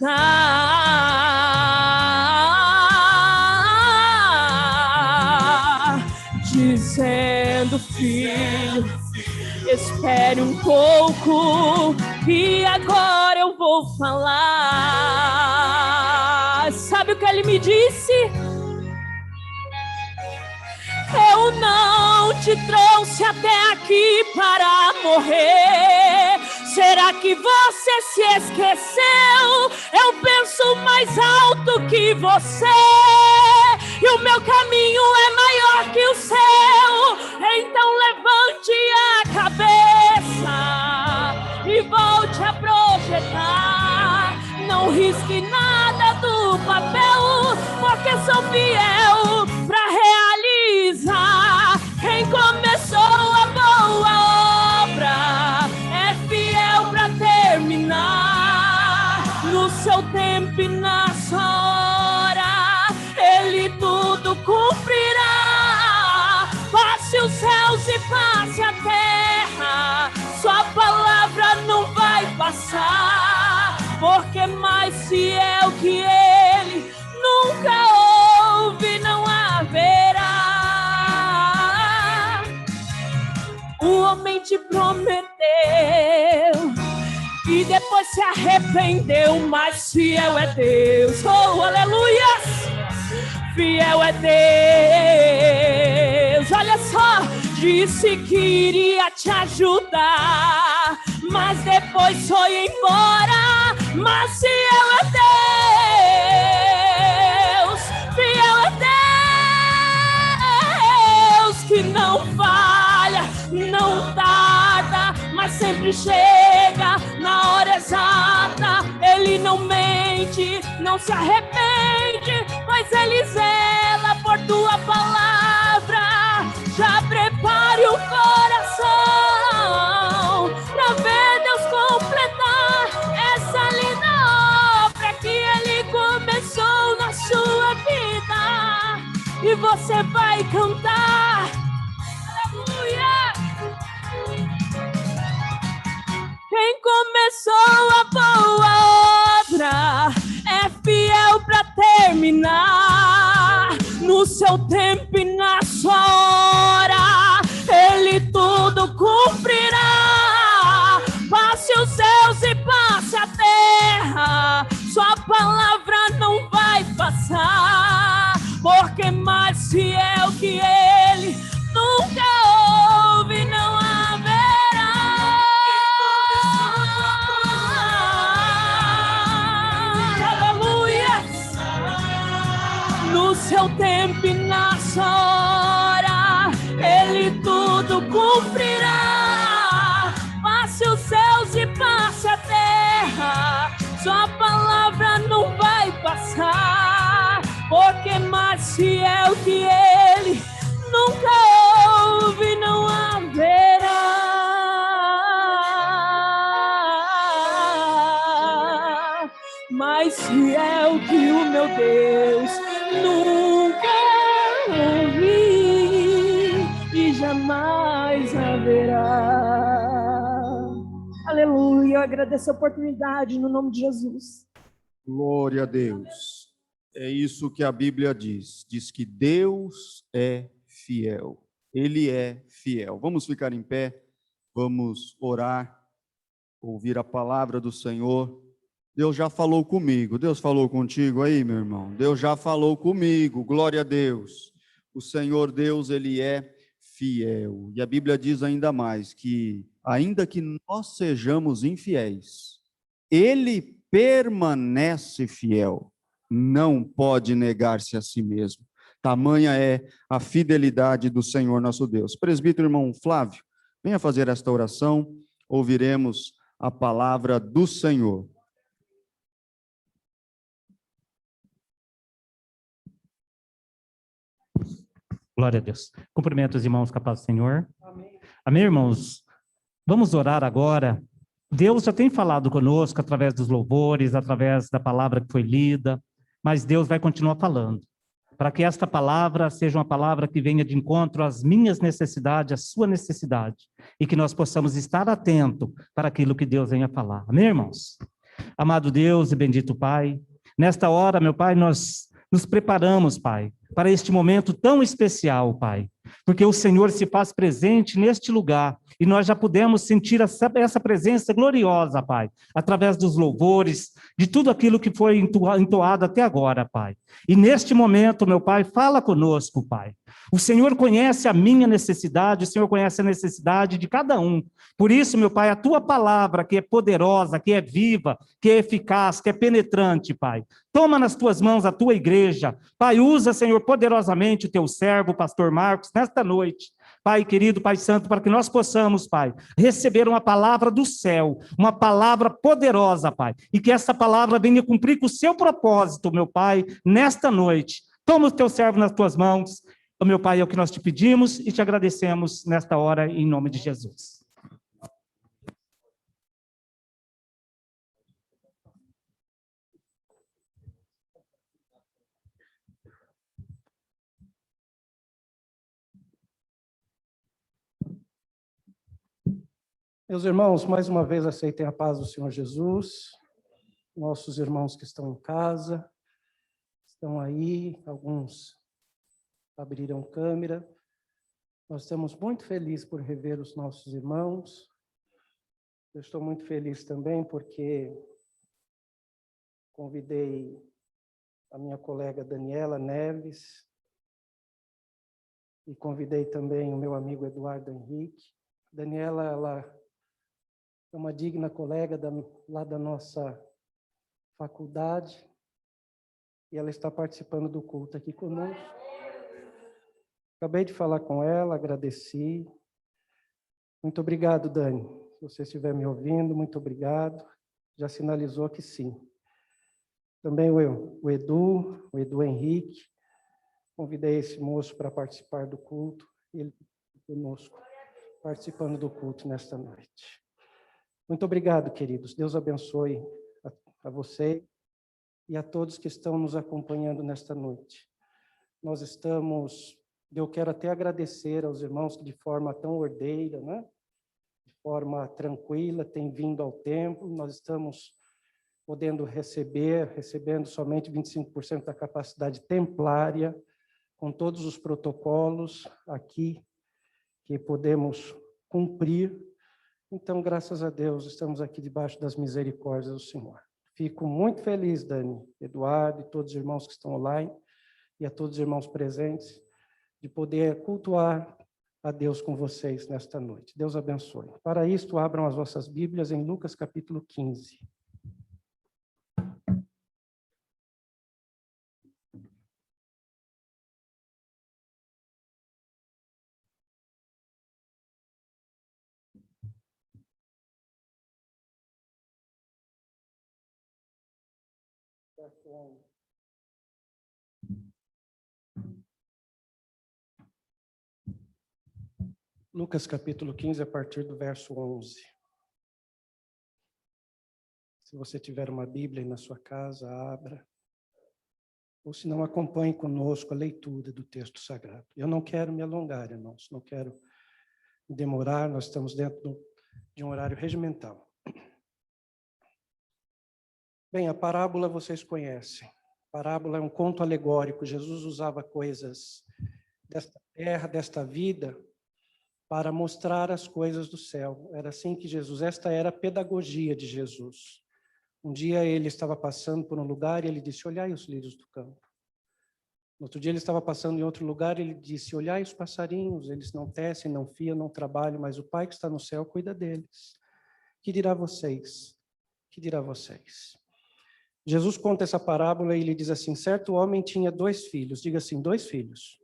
dizendo: filho, espere um pouco, E agora eu vou falar. Sabe o que ele me disse? Eu não te trouxe até aqui para morrer. Será que você se esqueceu? Eu penso mais alto que você, e o meu caminho é maior que o seu. Então levante a cabeça e volte a projetar. Não risque nada do papel, porque sou fiel para realizar. Quem começou a boa obra é fiel para terminar. No seu tempo e na sua hora, Ele tudo cumprirá. Passe os céus e passe a terra, sua palavra não vai passar, porque mais fiel que Ele nunca houve, não haverá. O homem te prometeu e depois se arrependeu, mas fiel é Deus. Oh, aleluia! Fiel é Deus. Olha só, disse que iria te ajudar, mas depois foi embora. Mas fiel é Deus, fiel é Deus, que não falha, não tarda, mas sempre chega na hora exata. Ele não mente, não se arrepende, mas Ele zela por tua palavra. Já prepare o coração para ver Deus completar essa linda obra que Ele começou na sua vida. E você vai cantar. Aleluia! Quem começou a boa obra é fiel para terminar. No seu tempo e na sua hora, Ele tudo cumprirá. Passe os céus e passe a terra, sua palavra não vai passar, porque mais fiel que Ele nunca houve, não haverá. Aleluia! No seu tempo e na sua hora, Ele tudo cumprirá. Passe os céus e passe a terra, sua palavra não vai passar, porque mais fiel que Ele nunca houve, não haverá. Mais fiel que o meu Deus nunca houve e jamais haverá. Aleluia, eu agradeço a oportunidade no nome de Jesus. Glória a Deus. É isso que a Bíblia diz. Diz que Deus é fiel. Ele é fiel. Vamos ficar em pé, vamos orar, ouvir a palavra do Senhor. Deus já falou comigo. Deus falou contigo aí, meu irmão? Deus já falou comigo. Glória a Deus. O Senhor Deus, Ele é fiel. E a Bíblia diz ainda mais que, ainda que nós sejamos infiéis, Ele permanece fiel. Não pode negar-se a si mesmo. Tamanha é a fidelidade do Senhor nosso Deus. Presbítero irmão Flávio, venha fazer esta oração, ouviremos a palavra do Senhor. Glória a Deus. Cumprimento os irmãos com a paz do Senhor. Amém. Amém, irmãos? Vamos orar agora. Deus já tem falado conosco através dos louvores, através da palavra que foi lida, mas Deus vai continuar falando, para que esta palavra seja uma palavra que venha de encontro às minhas necessidades, à sua necessidade, e que nós possamos estar atentos para aquilo que Deus venha falar. Amém, irmãos? Amado Deus e bendito Pai, nesta hora, meu Pai, nós nos preparamos, Pai, para este momento tão especial, Pai, porque o Senhor se faz presente neste lugar, e nós já pudemos sentir essa presença gloriosa, Pai, através dos louvores, de tudo aquilo que foi entoado até agora, Pai. E neste momento, meu Pai, fala conosco, Pai. O Senhor conhece a minha necessidade, o Senhor conhece a necessidade de cada um. Por isso, meu Pai, a tua palavra, que é poderosa, que é viva, que é eficaz, que é penetrante, Pai. Toma nas tuas mãos a tua igreja. Pai, usa, Senhor, poderosamente o teu servo, o pastor Marcos, nesta noite. Pai querido, Pai santo, para que nós possamos, Pai, receber uma palavra do céu, uma palavra poderosa, Pai, e que essa palavra venha cumprir com o seu propósito, meu Pai, nesta noite. Toma o teu servo nas tuas mãos. Meu Pai, é o que nós te pedimos e te agradecemos nesta hora, em nome de Jesus. Meus irmãos, mais uma vez aceitem a paz do Senhor Jesus. Nossos irmãos que estão em casa, estão aí, alguns abriram câmera. Nós estamos muito felizes por rever os nossos irmãos. Eu estou muito feliz também porque convidei a minha colega Daniela Neves e convidei também o meu amigo Eduardo Henrique. Daniela, ela é uma digna colega lá da nossa faculdade e ela está participando do culto aqui conosco. Acabei de falar com ela, agradeci. Muito obrigado, Dani. Se você estiver me ouvindo, muito obrigado. Já sinalizou que sim. Também o Edu Henrique. Convidei esse moço para participar do culto. Ele está conosco, participando do culto nesta noite. Muito obrigado, queridos. Deus abençoe a você e a todos que estão nos acompanhando nesta noite. Eu quero até agradecer aos irmãos que de forma tão ordeira, né? De forma tranquila, têm vindo ao templo. Nós estamos podendo recebendo somente 25% da capacidade templária, com todos os protocolos aqui que podemos cumprir. Então, graças a Deus, estamos aqui debaixo das misericórdias do Senhor. Fico muito feliz, Dani, Eduardo e todos os irmãos que estão online e a todos os irmãos presentes, de poder cultuar a Deus com vocês nesta noite. Deus abençoe. Para isto, abram as vossas Bíblias em Lucas capítulo 15. Lucas capítulo 15, a partir do verso 11. Se você tiver uma Bíblia aí na sua casa, abra. Ou se não, acompanhe conosco a leitura do texto sagrado. Eu não quero me alongar, irmãos, não quero me demorar, nós estamos dentro de um horário regimental. Bem, a parábola vocês conhecem. A parábola é um conto alegórico. Jesus usava coisas desta terra, desta vida, para mostrar as coisas do céu. Era assim que Jesus, esta era a pedagogia de Jesus. Um dia ele estava passando por um lugar e ele disse, olhai os lírios do campo. No outro dia ele estava passando em outro lugar e ele disse, olhai os passarinhos, eles não tecem, não fiam, não trabalham, mas o Pai que está no céu cuida deles. Que dirá vocês? Que dirá vocês? Jesus conta essa parábola e ele diz assim, certo homem tinha 2 filhos, diga assim, 2 filhos.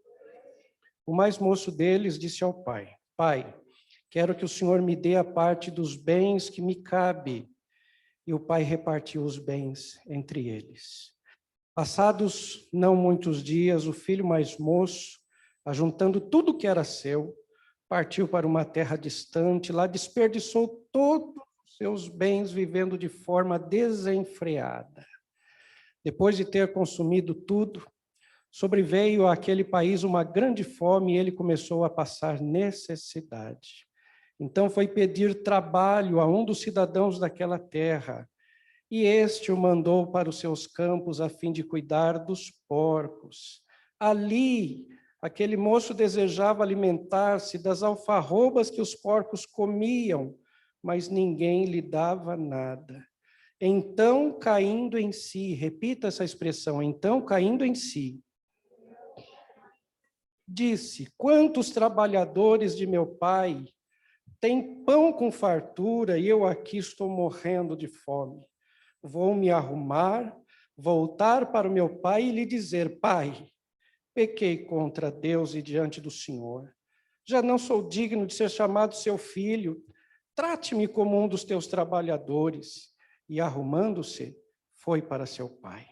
O mais moço deles disse ao pai, pai, quero que o Senhor me dê a parte dos bens que me cabe. E o pai repartiu os bens entre eles. Passados não muitos dias, o filho mais moço, ajuntando tudo que era seu, partiu para uma terra distante, lá desperdiçou todos os seus bens, vivendo de forma desenfreada. Depois de ter consumido tudo, sobreveio àquele país uma grande fome e ele começou a passar necessidade. Então foi pedir trabalho a um dos cidadãos daquela terra, e este o mandou para os seus campos a fim de cuidar dos porcos. Ali Aquele moço desejava alimentar-se das alfarrobas que os porcos comiam, mas ninguém lhe dava nada. Então, caindo em si, repita essa expressão, então, caindo em si, disse: quantos trabalhadores de meu pai têm pão com fartura e eu aqui estou morrendo de fome. Vou me arrumar, voltar para o meu pai e lhe dizer: pai, pequei contra Deus e diante do Senhor. Já não sou digno de ser chamado seu filho. Trate-me como um dos teus trabalhadores. E arrumando-se, foi para seu pai.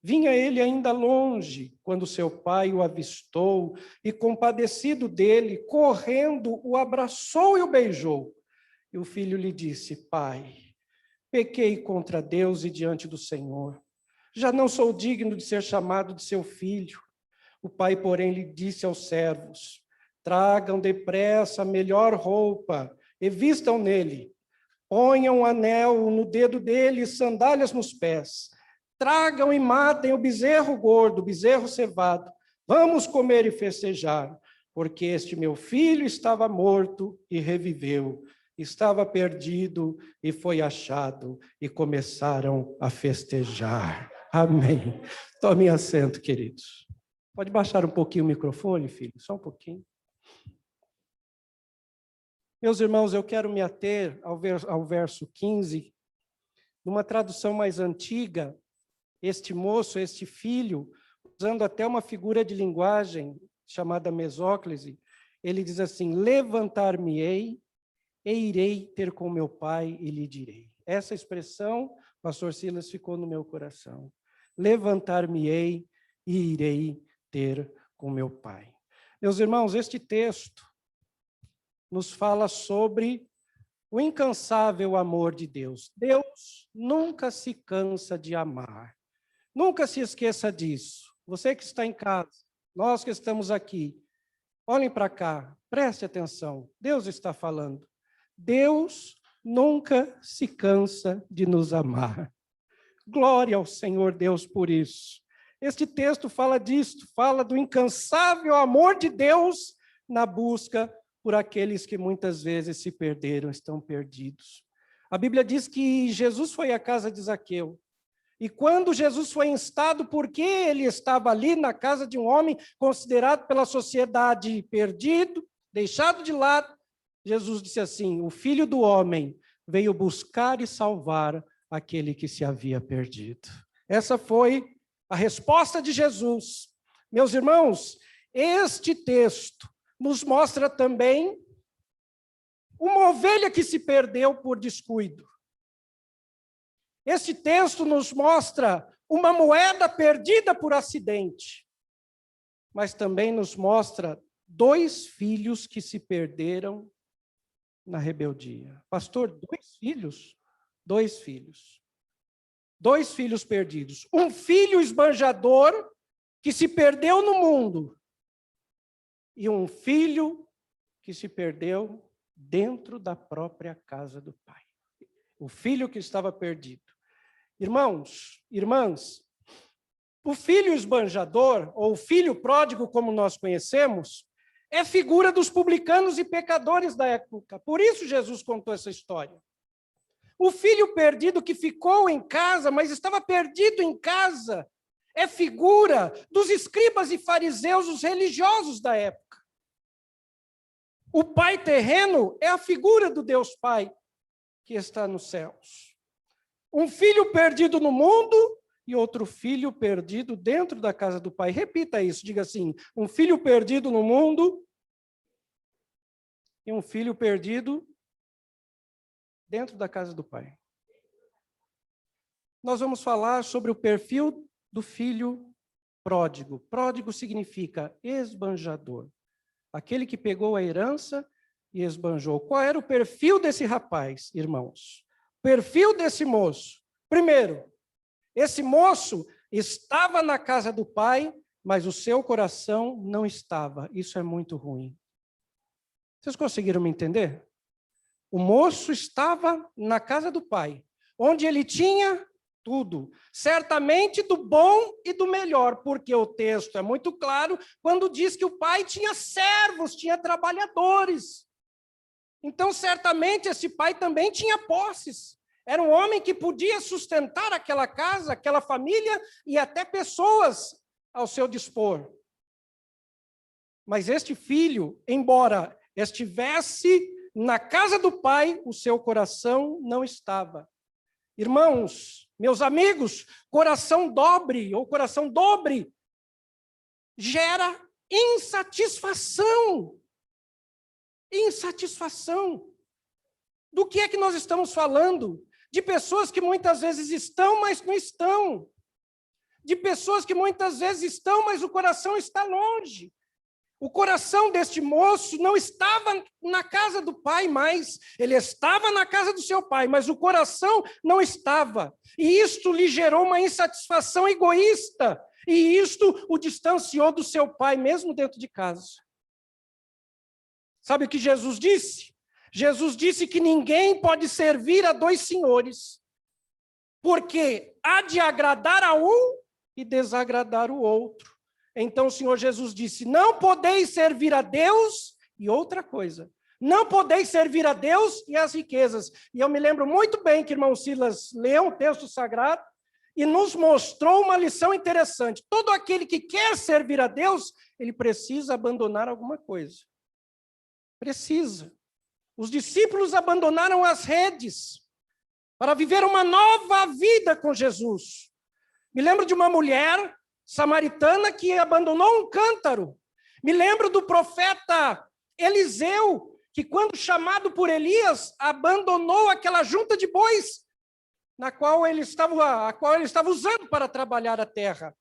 Vinha ele ainda longe, quando seu pai o avistou, e compadecido dele, correndo, o abraçou e o beijou. E o filho lhe disse: pai, pequei contra Deus e diante do Senhor. Já não sou digno de ser chamado de seu filho. O pai, porém, lhe disse aos servos: tragam depressa a melhor roupa e vistam nele. Ponham um anel no dedo dele e sandálias nos pés. Tragam e matem o bezerro gordo, o bezerro cevado. Vamos comer e festejar, porque este meu filho estava morto e reviveu. Estava perdido e foi achado, e começaram a festejar. Amém. Tomem assento, queridos. Pode baixar um pouquinho o microfone, filho? Só um pouquinho. Meus irmãos, eu quero me ater ao verso 15, numa tradução mais antiga. Este moço, este filho, usando até uma figura de linguagem chamada mesóclise, ele diz assim: levantar-me-ei e irei ter com meu pai e lhe direi. Essa expressão, pastor Silas, ficou no meu coração. Levantar-me-ei e irei ter com meu pai. Meus irmãos, este texto nos fala sobre o incansável amor de Deus. Deus nunca se cansa de amar. Nunca se esqueça disso. Você que está em casa, nós que estamos aqui, olhem para cá, preste atenção. Deus está falando. Deus nunca se cansa de nos amar. Glória ao Senhor Deus por isso. Este texto fala disso, fala do incansável amor de Deus na busca por aqueles que muitas vezes se perderam, estão perdidos. A Bíblia diz que Jesus foi à casa de Zaqueu. E quando Jesus foi instado, porque ele estava ali na casa de um homem considerado pela sociedade perdido, deixado de lado, Jesus disse assim: o Filho do Homem veio buscar e salvar aquele que se havia perdido. Essa foi a resposta de Jesus. Meus irmãos, este texto nos mostra também uma ovelha que se perdeu por descuido. Este texto nos mostra uma moeda perdida por acidente, mas também nos mostra 2 filhos que se perderam na rebeldia. Pastor, 2 filhos? 2 filhos. 2 filhos perdidos. Um filho esbanjador que se perdeu no mundo e um filho que se perdeu dentro da própria casa do pai. O filho que estava perdido. Irmãos, irmãs, o filho esbanjador, ou o filho pródigo, como nós conhecemos, é figura dos publicanos e pecadores da época. Por isso Jesus contou essa história. O filho perdido que ficou em casa, mas estava perdido em casa, é figura dos escribas e fariseus, os religiosos da época. O pai terreno é a figura do Deus Pai que está nos céus. Um filho perdido no mundo e outro filho perdido dentro da casa do pai. Repita isso, diga assim: um filho perdido no mundo e um filho perdido dentro da casa do pai. Nós vamos falar sobre o perfil do filho pródigo. Pródigo significa esbanjador. Aquele que pegou a herança e esbanjou. Qual era o perfil desse rapaz, irmãos? O perfil desse moço. Primeiro, esse moço estava na casa do pai, mas o seu coração não estava. Isso é muito ruim. Vocês conseguiram me entender? O moço estava na casa do pai, onde ele tinha tudo. Certamente do bom e do melhor, porque o texto é muito claro quando diz que o pai tinha servos, tinha trabalhadores. Então, certamente, esse pai também tinha posses. Era um homem que podia sustentar aquela casa, aquela família e até pessoas ao seu dispor. Mas este filho, embora estivesse na casa do pai, o seu coração não estava. Irmãos, meus amigos, coração dobre ou coração dobre gera insatisfação. Insatisfação. Do que é que nós estamos falando? De pessoas que muitas vezes estão, mas não estão. De pessoas que muitas vezes estão, mas o coração está longe. O coração deste moço não estava na casa do pai mais, ele estava na casa do seu pai, mas o coração não estava. E isto lhe gerou uma insatisfação egoísta, e isto o distanciou do seu pai, mesmo dentro de casa. Sabe o que Jesus disse? Jesus disse que ninguém pode servir a dois senhores, porque há de agradar a um e desagradar o outro. Então o Senhor Jesus disse, não podeis servir a Deus e outra coisa. Não podeis servir a Deus e as riquezas. E eu me lembro muito bem que o irmão Silas leu um texto sagrado e nos mostrou uma lição interessante. Todo aquele que quer servir a Deus, ele precisa abandonar alguma coisa. Precisa. Os discípulos abandonaram as redes para viver uma nova vida com Jesus. Me lembro de uma mulher samaritana que abandonou um cântaro. Me lembro do profeta Eliseu, que quando chamado por Elias, abandonou aquela junta de bois a qual ele estava usando para trabalhar a terra.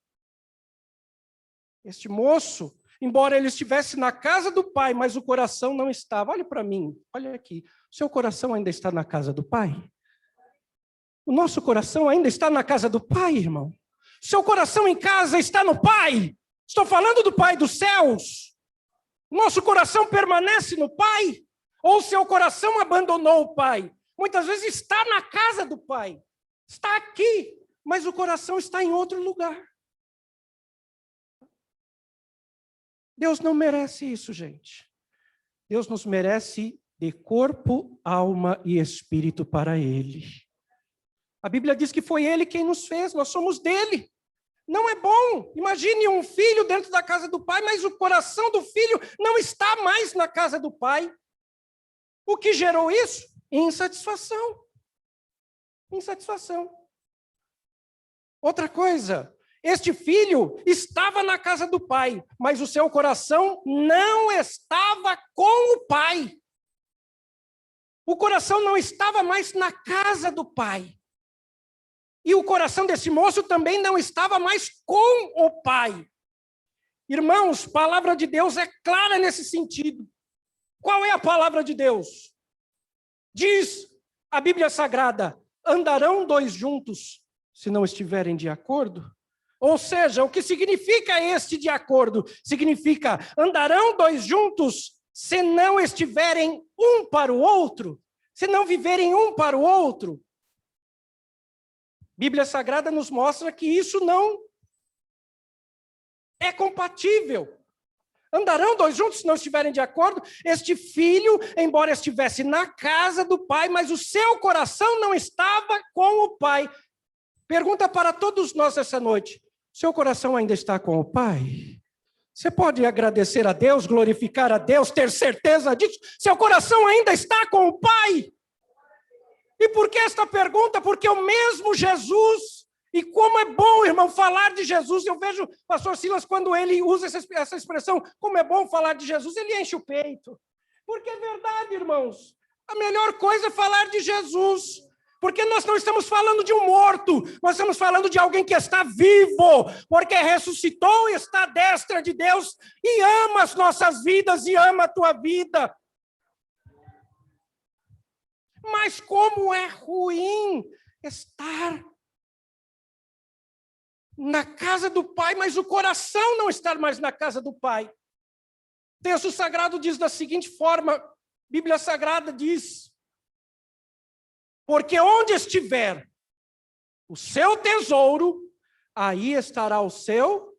Este moço, embora ele estivesse na casa do pai, mas o coração não estava. Olhe para mim, olha aqui. O seu coração ainda está na casa do pai? O nosso coração ainda está na casa do pai, irmão? Seu coração em casa está no Pai. Estou falando do Pai dos céus. Nosso coração permanece no Pai? Ou seu coração abandonou o Pai? Muitas vezes está na casa do Pai. Está aqui, mas o coração está em outro lugar. Deus não merece isso, gente. Deus nos merece de corpo, alma e espírito para Ele. A Bíblia diz que foi Ele quem nos fez, nós somos dele. Não é bom. Imagine um filho dentro da casa do pai, mas o coração do filho não está mais na casa do pai. O que gerou isso? Insatisfação. Insatisfação. Outra coisa, este filho estava na casa do pai, mas o seu coração não estava com o pai. O coração não estava mais na casa do pai. E o coração desse moço também não estava mais com o pai. Irmãos, a palavra de Deus é clara nesse sentido. Qual é a palavra de Deus? Diz a Bíblia Sagrada, andarão dois juntos se não estiverem de acordo? Ou seja, o que significa este de acordo? Significa, andarão dois juntos se não estiverem um para o outro? Se não viverem um para o outro? Bíblia Sagrada nos mostra que isso não é compatível. Andarão dois juntos se não estiverem de acordo? Este filho, embora estivesse na casa do pai, mas o seu coração não estava com o pai. Pergunta para todos nós essa noite: seu coração ainda está com o pai? Você pode agradecer a Deus, glorificar a Deus, ter certeza disso? Seu coração ainda está com o pai? E por que esta pergunta? Porque o mesmo Jesus, e como é bom, irmão, falar de Jesus, eu vejo o pastor Silas, quando ele usa essa expressão, como é bom falar de Jesus, ele enche o peito. Porque é verdade, irmãos, a melhor coisa é falar de Jesus, porque nós não estamos falando de um morto, nós estamos falando de alguém que está vivo, porque ressuscitou e está à destra de Deus, e ama as nossas vidas, e ama a tua vida. Mas como é ruim estar na casa do pai, mas o coração não estar mais na casa do pai. O texto sagrado diz da seguinte forma, a Bíblia Sagrada diz, porque onde estiver o seu tesouro, aí estará o seu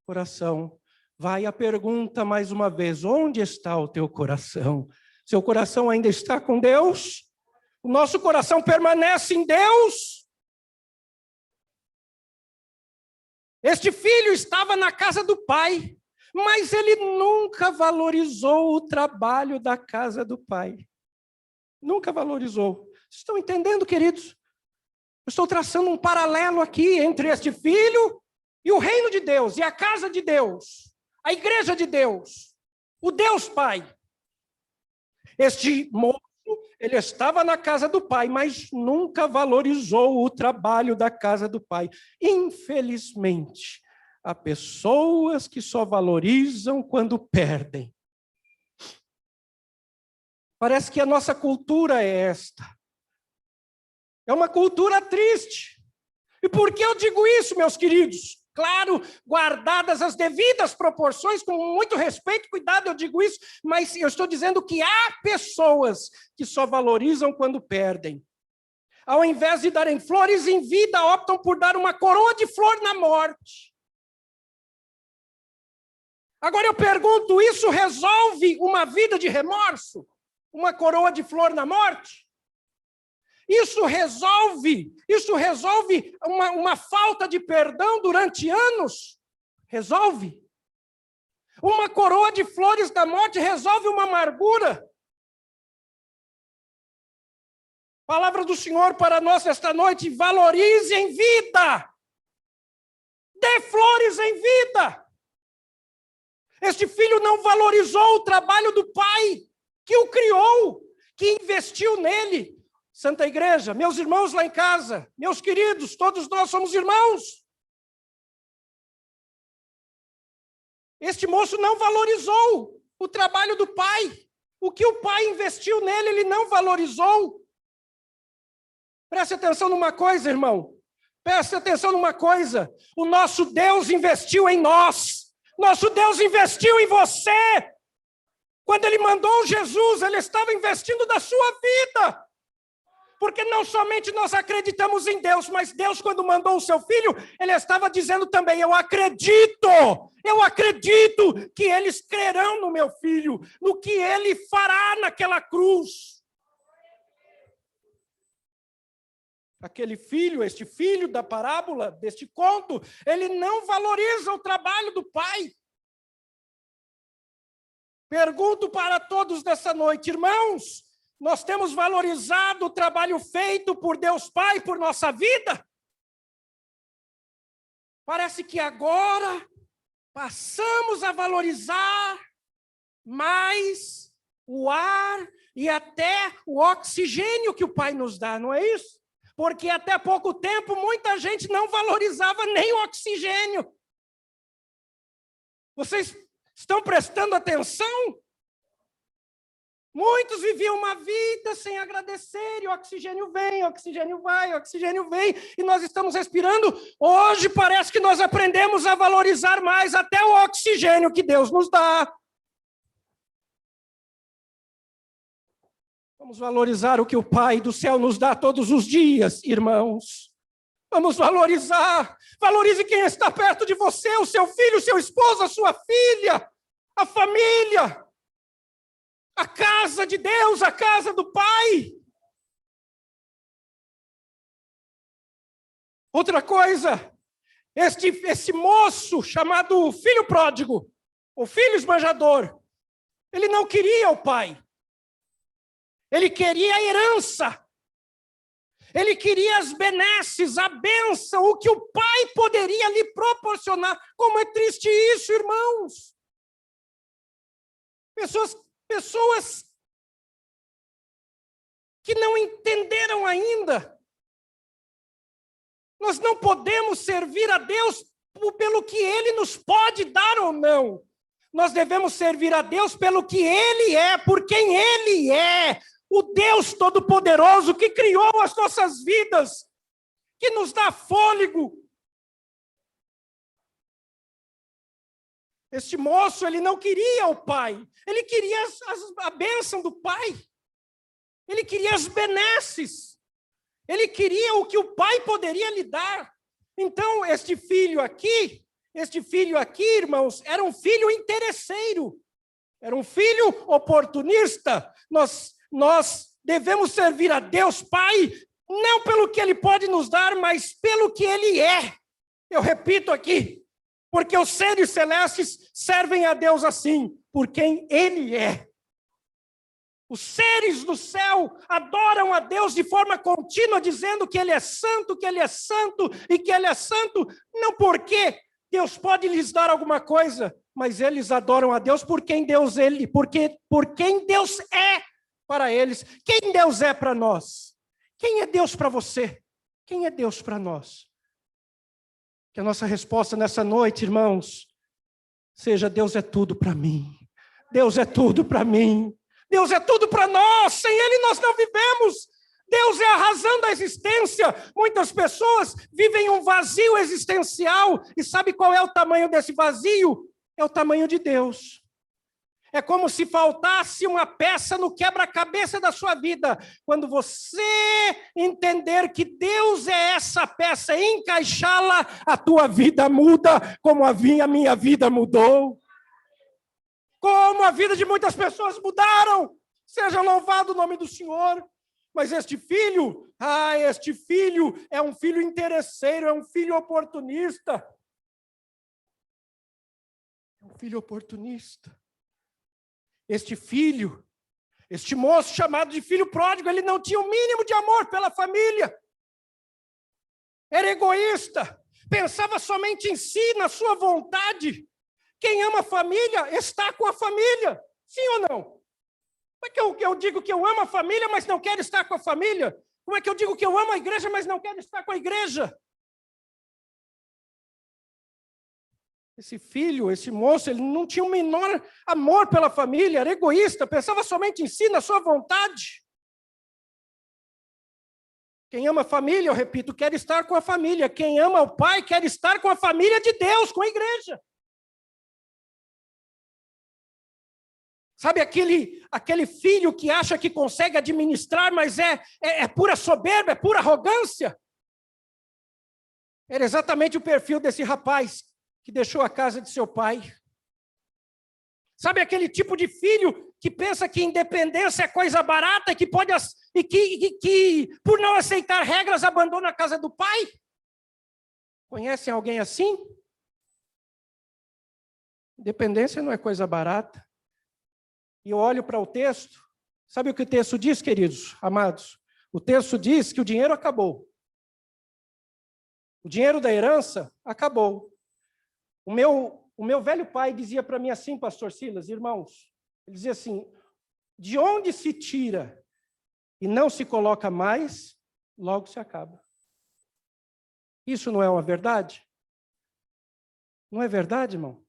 coração. Vai a pergunta mais uma vez: onde está o teu coração? Seu coração ainda está com Deus? O nosso coração permanece em Deus? Este filho estava na casa do pai, mas ele nunca valorizou o trabalho da casa do pai. Nunca valorizou. Estão entendendo, queridos? Eu estou traçando um paralelo aqui entre este filho e o reino de Deus, e a casa de Deus, a igreja de Deus, o Deus Pai. Este moço, ele estava na casa do pai, mas nunca valorizou o trabalho da casa do pai. Infelizmente, há pessoas que só valorizam quando perdem. Parece que a nossa cultura é esta. É uma cultura triste. E por que eu digo isso, meus queridos? Claro, guardadas as devidas proporções, com muito respeito e cuidado eu digo isso, mas eu estou dizendo que há pessoas que só valorizam quando perdem. Ao invés de darem flores em vida, optam por dar uma coroa de flor na morte. Agora eu pergunto, isso resolve uma vida de remorso? Uma coroa de flor na morte? Isso resolve uma falta de perdão durante anos? Resolve. Uma coroa de flores da morte resolve uma amargura. Palavra do Senhor para nós esta noite: valorize em vida. Dê flores em vida. Este filho não valorizou o trabalho do pai, que o criou, que investiu nele. Santa Igreja, meus irmãos lá em casa, meus queridos, todos nós somos irmãos. Este moço não valorizou o trabalho do pai. O que o pai investiu nele, ele não valorizou. Preste atenção numa coisa, irmão. Preste atenção numa coisa. O nosso Deus investiu em nós. Nosso Deus investiu em você. Quando ele mandou Jesus, ele estava investindo da sua vida. Porque não somente nós acreditamos em Deus, mas Deus, quando mandou o seu filho, ele estava dizendo também: eu acredito que eles crerão no meu filho, no que ele fará naquela cruz. Aquele filho, este filho da parábola, deste conto, ele não valoriza o trabalho do pai. Pergunto para todos dessa noite, irmãos, nós temos valorizado o trabalho feito por Deus Pai, por nossa vida? Parece que agora passamos a valorizar mais o ar e até o oxigênio que o Pai nos dá, não é isso? Porque até pouco tempo muita gente não valorizava nem o oxigênio. Vocês estão prestando atenção? Muitos viviam uma vida sem agradecer, e o oxigênio vem, o oxigênio vai, o oxigênio vem, e nós estamos respirando. Hoje parece que nós aprendemos a valorizar mais até o oxigênio que Deus nos dá. Vamos valorizar o que o Pai do céu nos dá todos os dias, irmãos. Vamos valorizar. Valorize quem está perto de você, o seu filho, o seu esposo, a sua filha, a família. A casa de Deus, a casa do Pai. Outra coisa, esse moço chamado filho pródigo, o filho esbanjador, ele não queria o pai. Ele queria a herança. Ele queria as benesses, a bênção, o que o pai poderia lhe proporcionar. Como é triste isso, irmãos. Pessoas que não entenderam ainda. Nós não podemos servir a Deus pelo que Ele nos pode dar ou não. Nós devemos servir a Deus pelo que Ele é, por quem Ele é. O Deus Todo-Poderoso que criou as nossas vidas, que nos dá fôlego. Este moço, ele não queria o pai, ele queria a bênção do pai, ele queria as benesses, Ele queria o que o pai poderia lhe dar. Então, este filho aqui, irmãos, era um filho interesseiro. Era um filho oportunista. Nós devemos servir a Deus Pai, não pelo que Ele pode nos dar, mas pelo que Ele é. Eu repito aqui, porque os seres celestes servem a Deus assim, por quem Ele é. Os seres do céu adoram a Deus de forma contínua, dizendo que Ele é santo, que Ele é santo e que Ele é santo, não porque Deus pode lhes dar alguma coisa, mas eles adoram a Deus por quem Deus é para eles. Quem Deus é para nós? Quem é Deus para você? Quem é Deus para nós? Que a nossa resposta nessa noite, irmãos, seja: Deus é tudo para mim. Deus é tudo para mim. Deus é tudo para nós. Sem Ele nós não vivemos. Deus é a razão da existência. Muitas pessoas vivem um vazio existencial. E sabe qual é o tamanho desse vazio? É o tamanho de Deus. É como se faltasse uma peça no quebra-cabeça da sua vida. Quando você entender que Deus é essa peça, encaixá-la, a tua vida muda, como a minha vida mudou. Como a vida de muitas pessoas mudaram. Seja louvado o nome do Senhor. Mas este filho é um filho interesseiro, é um filho oportunista. É um filho oportunista. Este moço chamado de filho pródigo, ele não tinha o mínimo de amor pela família. Era egoísta, pensava somente em si, na sua vontade. Quem ama a família está com a família, sim ou não? Como é que eu digo que eu amo a família, mas não quero estar com a família? Como é que eu digo que eu amo a igreja, mas não quero estar com a igreja? Esse moço, ele não tinha o menor amor pela família, era egoísta, pensava somente em si, na sua vontade. Quem ama a família, eu repito, quer estar com a família. Quem ama o pai, quer estar com a família de Deus, com a igreja. Sabe aquele filho que acha que consegue administrar, mas é pura soberba, é pura arrogância? Era exatamente o perfil desse rapaz que deixou a casa de seu pai. Sabe aquele tipo de filho que pensa que independência é coisa barata que por não aceitar regras abandona a casa do pai? Conhecem alguém assim? Independência não é coisa barata. E eu olho para o texto, sabe o que o texto diz, queridos, amados? O texto diz que o dinheiro acabou. O dinheiro da herança acabou. O meu velho pai dizia para mim assim, pastor Silas, irmãos, ele dizia assim: de onde se tira e não se coloca mais, logo se acaba. Isso não é uma verdade? Não é verdade, irmão?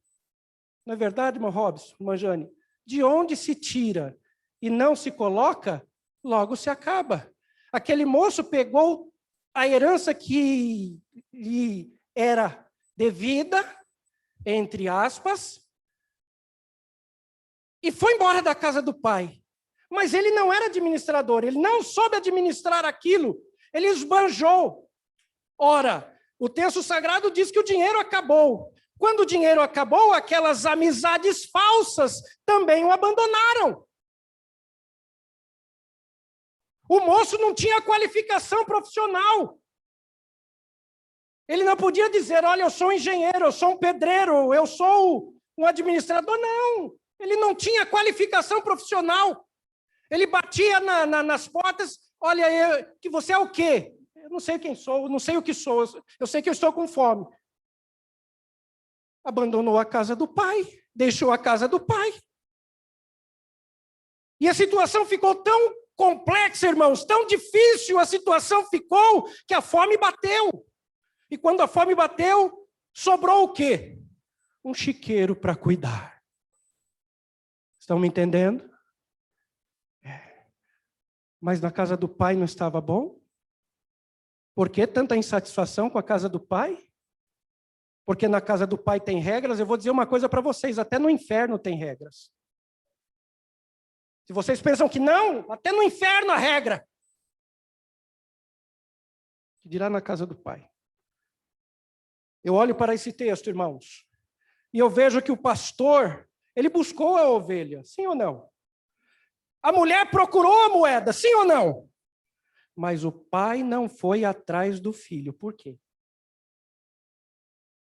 Não é verdade, irmão Robson, irmã Jane? De onde se tira e não se coloca, logo se acaba. Aquele moço pegou a herança que lhe era devida, entre aspas, e foi embora da casa do pai. Mas ele não era administrador, ele não soube administrar aquilo, ele esbanjou. Ora, o texto sagrado diz que o dinheiro acabou. Quando o dinheiro acabou, aquelas amizades falsas também o abandonaram. O moço não tinha qualificação profissional. Ele não podia dizer: olha, eu sou um engenheiro, eu sou um pedreiro, eu sou um administrador. Não, ele não tinha qualificação profissional. Ele batia nas portas: olha, que você é o quê? Eu não sei quem sou, não sei o que sou, eu sei que eu estou com fome. Abandonou a casa do pai, deixou a casa do pai. E a situação ficou tão complexa, irmãos, tão difícil a situação ficou, que a fome bateu. E quando a fome bateu, sobrou o quê? Um chiqueiro para cuidar. Estão me entendendo? Mas na casa do pai não estava bom? Por que tanta insatisfação com a casa do pai? Porque na casa do pai tem regras. Eu vou dizer uma coisa para vocês, até no inferno tem regras. Se vocês pensam que não, até no inferno há regra. que dirá na casa do Pai. Eu olho para esse texto, irmãos, e eu vejo que o pastor, ele buscou a ovelha, sim ou não? A mulher procurou a moeda, sim ou não? Mas o pai não foi atrás do filho. Por quê?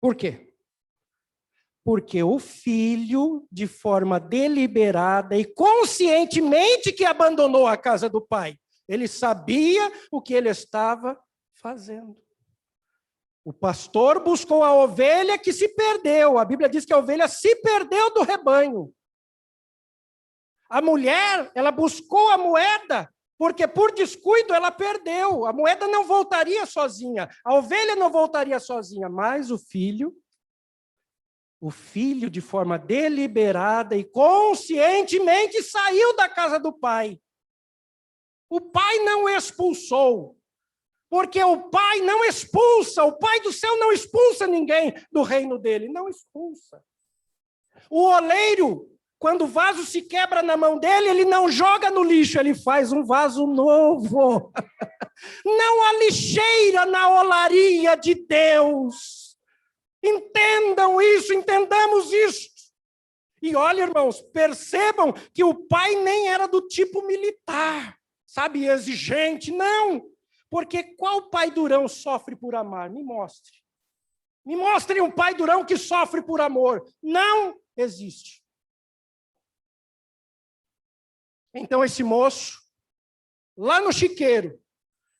Por quê? Porque o filho, de forma deliberada e conscientemente que abandonou a casa do pai, ele sabia o que ele estava fazendo. O pastor buscou a ovelha que se perdeu. A Bíblia diz que a ovelha se perdeu do rebanho. A mulher, ela buscou a moeda, porque por descuido ela perdeu. A moeda não voltaria sozinha, a ovelha não voltaria sozinha, mas o filho de forma deliberada e conscientemente saiu da casa do pai. O pai não expulsou, porque o pai não expulsa, o pai do céu não expulsa ninguém do reino dele, não expulsa. O oleiro, quando o vaso se quebra na mão dele, ele não joga no lixo, ele faz um vaso novo. Não há lixeira na olaria de Deus. Entendam isso, entendamos isso. E olha, irmãos, percebam que o pai nem era do tipo militar, sabe, exigente, não. Porque qual pai durão sofre por amar? Me mostre. Me mostre um pai durão que sofre por amor. Não existe. Então esse moço, lá no chiqueiro,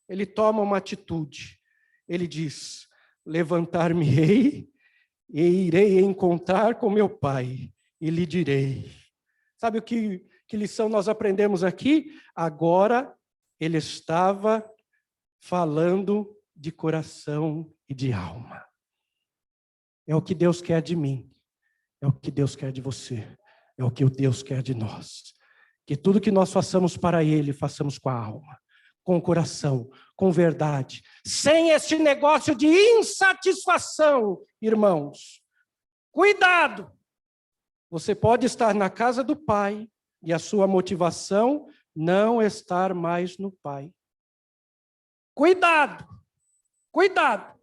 ele toma uma atitude. Ele diz: levantar-me-ei e irei encontrar com meu pai e lhe direi. Sabe que lição nós aprendemos aqui? Agora ele estava falando de coração e de alma. É o que Deus quer de mim. É o que Deus quer de você. É o que Deus quer de nós. Que tudo que nós façamos para Ele, façamos com a alma, com o coração, com verdade, sem este negócio de insatisfação, irmãos. Cuidado! Você pode estar na casa do Pai e a sua motivação não estar mais no Pai. Cuidado! Cuidado!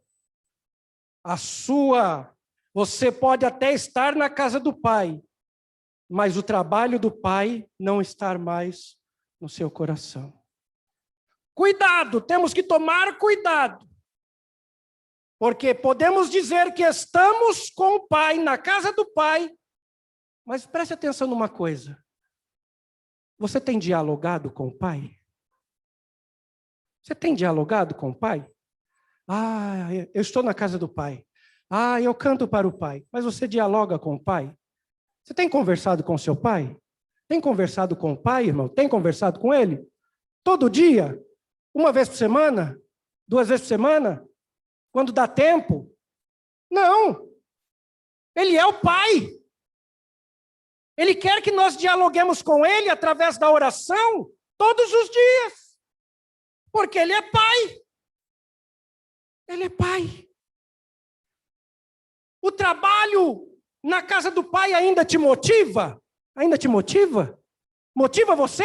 Você pode até estar na casa do Pai, mas o trabalho do Pai não estar mais no seu coração. Cuidado, temos que tomar cuidado. Porque podemos dizer que estamos com o Pai, na casa do Pai, mas preste atenção numa coisa. Você tem dialogado com o Pai? Você tem dialogado com o Pai? Ah, eu estou na casa do Pai. Ah, eu canto para o Pai. Mas você dialoga com o Pai? Você tem conversado com o seu Pai? Tem conversado com o Pai, irmão? Tem conversado com Ele? Todo dia? Uma vez por semana? 2 vezes por semana? Quando dá tempo? Não. Ele é o Pai. Ele quer que nós dialoguemos com Ele através da oração todos os dias. Porque Ele é Pai. Ele é Pai. O trabalho na casa do Pai ainda te motiva? Ainda te motiva? Motiva você?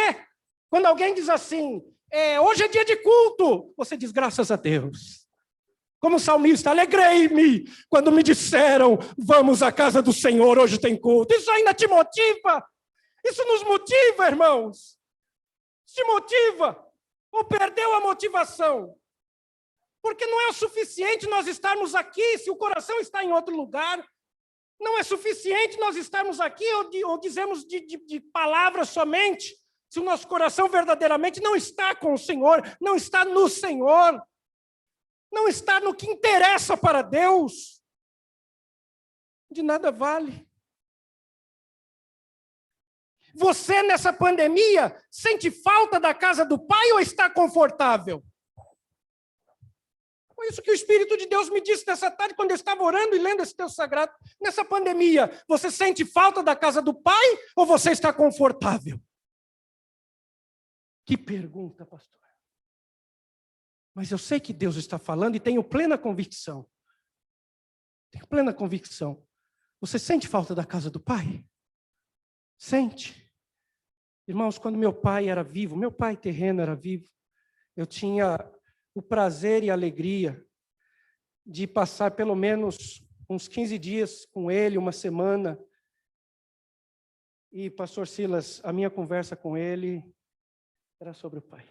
Quando alguém diz assim, hoje é dia de culto, você diz, graças a Deus. Como salmista, alegrei-me quando me disseram, vamos à casa do Senhor, hoje tem culto. Isso ainda te motiva? Isso nos motiva, irmãos? Te motiva? Ou perdeu a motivação? Porque não é o suficiente nós estarmos aqui se o coração está em outro lugar. Não é suficiente nós estarmos aqui ou dizemos de palavras somente, se o nosso coração verdadeiramente não está com o Senhor, não está no Senhor, não está no que interessa para Deus. De nada vale. Você, nessa pandemia, sente falta da casa do Pai ou está confortável? Foi isso que o Espírito de Deus me disse nessa tarde, quando eu estava orando e lendo esse texto sagrado. Nessa pandemia, você sente falta da casa do Pai ou você está confortável? Que pergunta, pastor. Mas eu sei que Deus está falando e tenho plena convicção. Tenho plena convicção. Você sente falta da casa do Pai? Sente. Irmãos, quando meu pai era vivo, meu pai terreno era vivo, eu tinha o prazer e a alegria de passar pelo menos uns 15 dias com ele, uma semana. E, pastor Silas, a minha conversa com ele era sobre o Pai.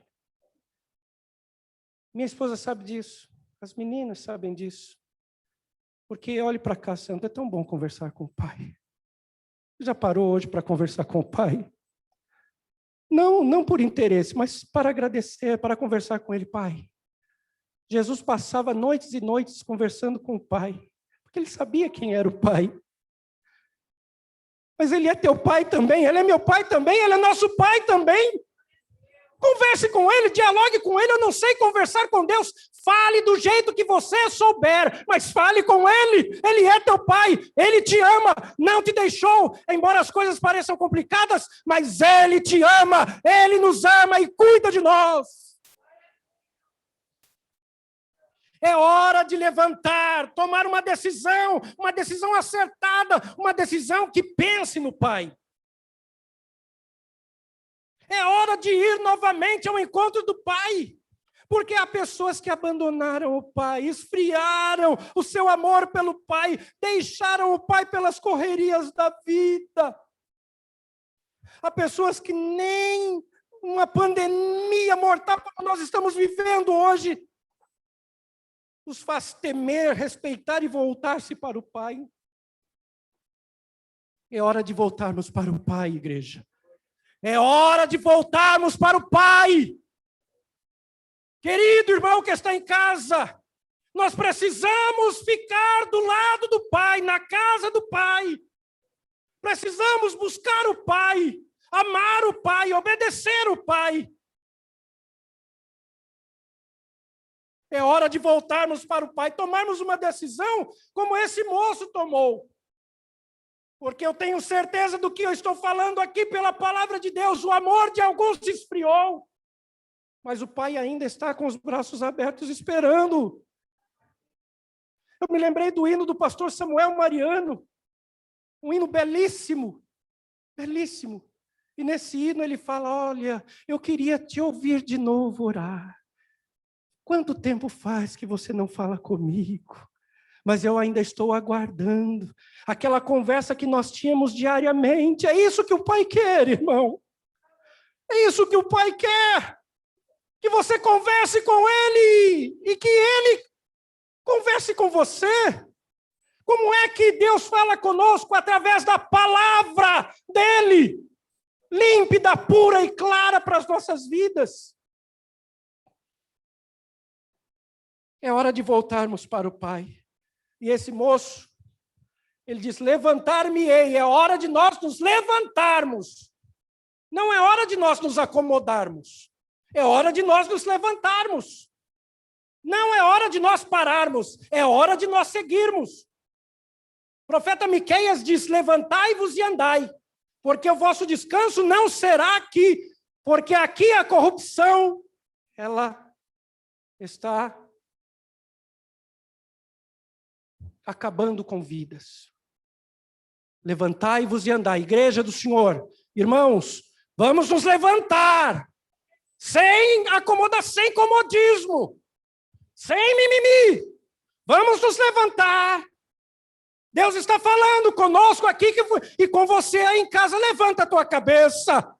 Minha esposa sabe disso, as meninas sabem disso. Porque, olhe para cá, Sandra, é tão bom conversar com o Pai. Você já parou hoje para conversar com o Pai? Não por interesse, mas para agradecer, para conversar com ele. Pai, Jesus passava noites e noites conversando com o Pai, porque ele sabia quem era o Pai. Mas ele é teu Pai também, ele é meu Pai também, ele é nosso Pai também. Converse com ele, dialogue com ele. Eu não sei conversar com Deus. Fale do jeito que você souber, mas fale com ele. Ele é teu Pai, ele te ama, não te deixou, embora as coisas pareçam complicadas, mas ele te ama, ele nos ama e cuida de nós. É hora de levantar, tomar uma decisão acertada, uma decisão que pense no Pai. É hora de ir novamente ao encontro do Pai, porque há pessoas que abandonaram o Pai, esfriaram o seu amor pelo Pai, deixaram o Pai pelas correrias da vida. Há pessoas que nem uma pandemia mortal como nós estamos vivendo hoje os faz temer, respeitar e voltar-se para o Pai. É hora de voltarmos para o Pai, igreja. É hora de voltarmos para o Pai. Querido irmão que está em casa, nós precisamos ficar do lado do Pai, na casa do Pai. Precisamos buscar o Pai, amar o Pai, obedecer o Pai. É hora de voltarmos para o Pai, tomarmos uma decisão como esse moço tomou. Porque eu tenho certeza do que eu estou falando aqui pela palavra de Deus. O amor de alguns se esfriou, mas o Pai ainda está com os braços abertos esperando. Eu me lembrei do hino do pastor Samuel Mariano, um hino belíssimo, belíssimo. E nesse hino ele fala: olha, eu queria te ouvir de novo orar. Quanto tempo faz que você não fala comigo? Mas eu ainda estou aguardando aquela conversa que nós tínhamos diariamente. É isso que o Pai quer, irmão. É isso que o Pai quer. Que você converse com Ele e que Ele converse com você. Como é que Deus fala conosco? Através da palavra dEle, límpida, pura e clara para as nossas vidas. É hora de voltarmos para o Pai. E esse moço, ele diz: levantar-me-ei. É hora de nós nos levantarmos. Não é hora de nós nos acomodarmos. É hora de nós nos levantarmos. Não é hora de nós pararmos. É hora de nós seguirmos. O profeta Miqueias diz: levantai-vos e andai, porque o vosso descanso não será aqui, porque aqui a corrupção, ela está acabando com vidas. Levantai-vos e andai. Igreja do Senhor, irmãos, vamos nos levantar, sem acomodação, sem comodismo, sem mimimi. Vamos nos levantar. Deus está falando conosco aqui e com você aí em casa. Levanta a tua cabeça.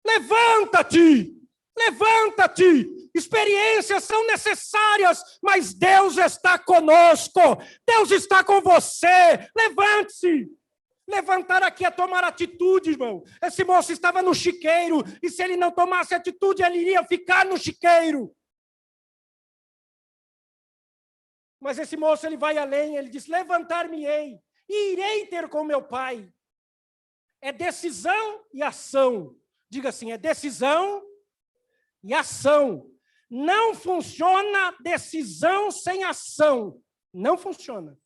Levanta-te. Levanta-te. Experiências são necessárias, mas Deus está conosco. Deus está com você. Levante-se. Levantar aqui é tomar atitude, irmão. Esse moço estava no chiqueiro, e se ele não tomasse atitude, ele iria ficar no chiqueiro. Mas esse moço, ele vai além, ele diz: levantar-me-ei, e irei ter com meu pai. É decisão e ação. Diga assim: é decisão e ação. Não funciona decisão sem ação. Não funciona.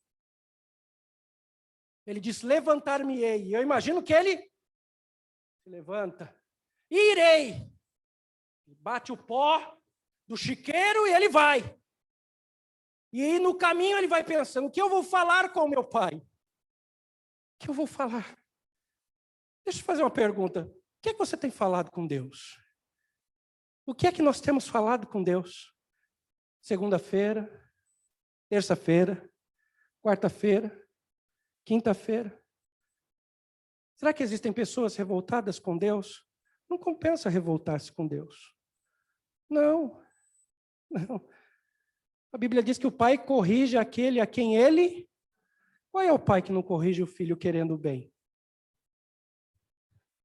Ele diz: levantar-me-ei. Eu imagino que ele se levanta. Irei. Bate o pó do chiqueiro e ele vai. E no caminho ele vai pensando: o que eu vou falar com meu pai? O que eu vou falar? Deixa eu fazer uma pergunta. O que é que você tem falado com Deus? O que é que nós temos falado com Deus? segunda-feira, terça-feira, quarta-feira, quinta-feira. Será que existem pessoas revoltadas com Deus? Não compensa revoltar-se com Deus. Não, não. A Bíblia diz que o pai corrige aquele a quem ele... Qual é o pai que não corrige o filho querendo o bem?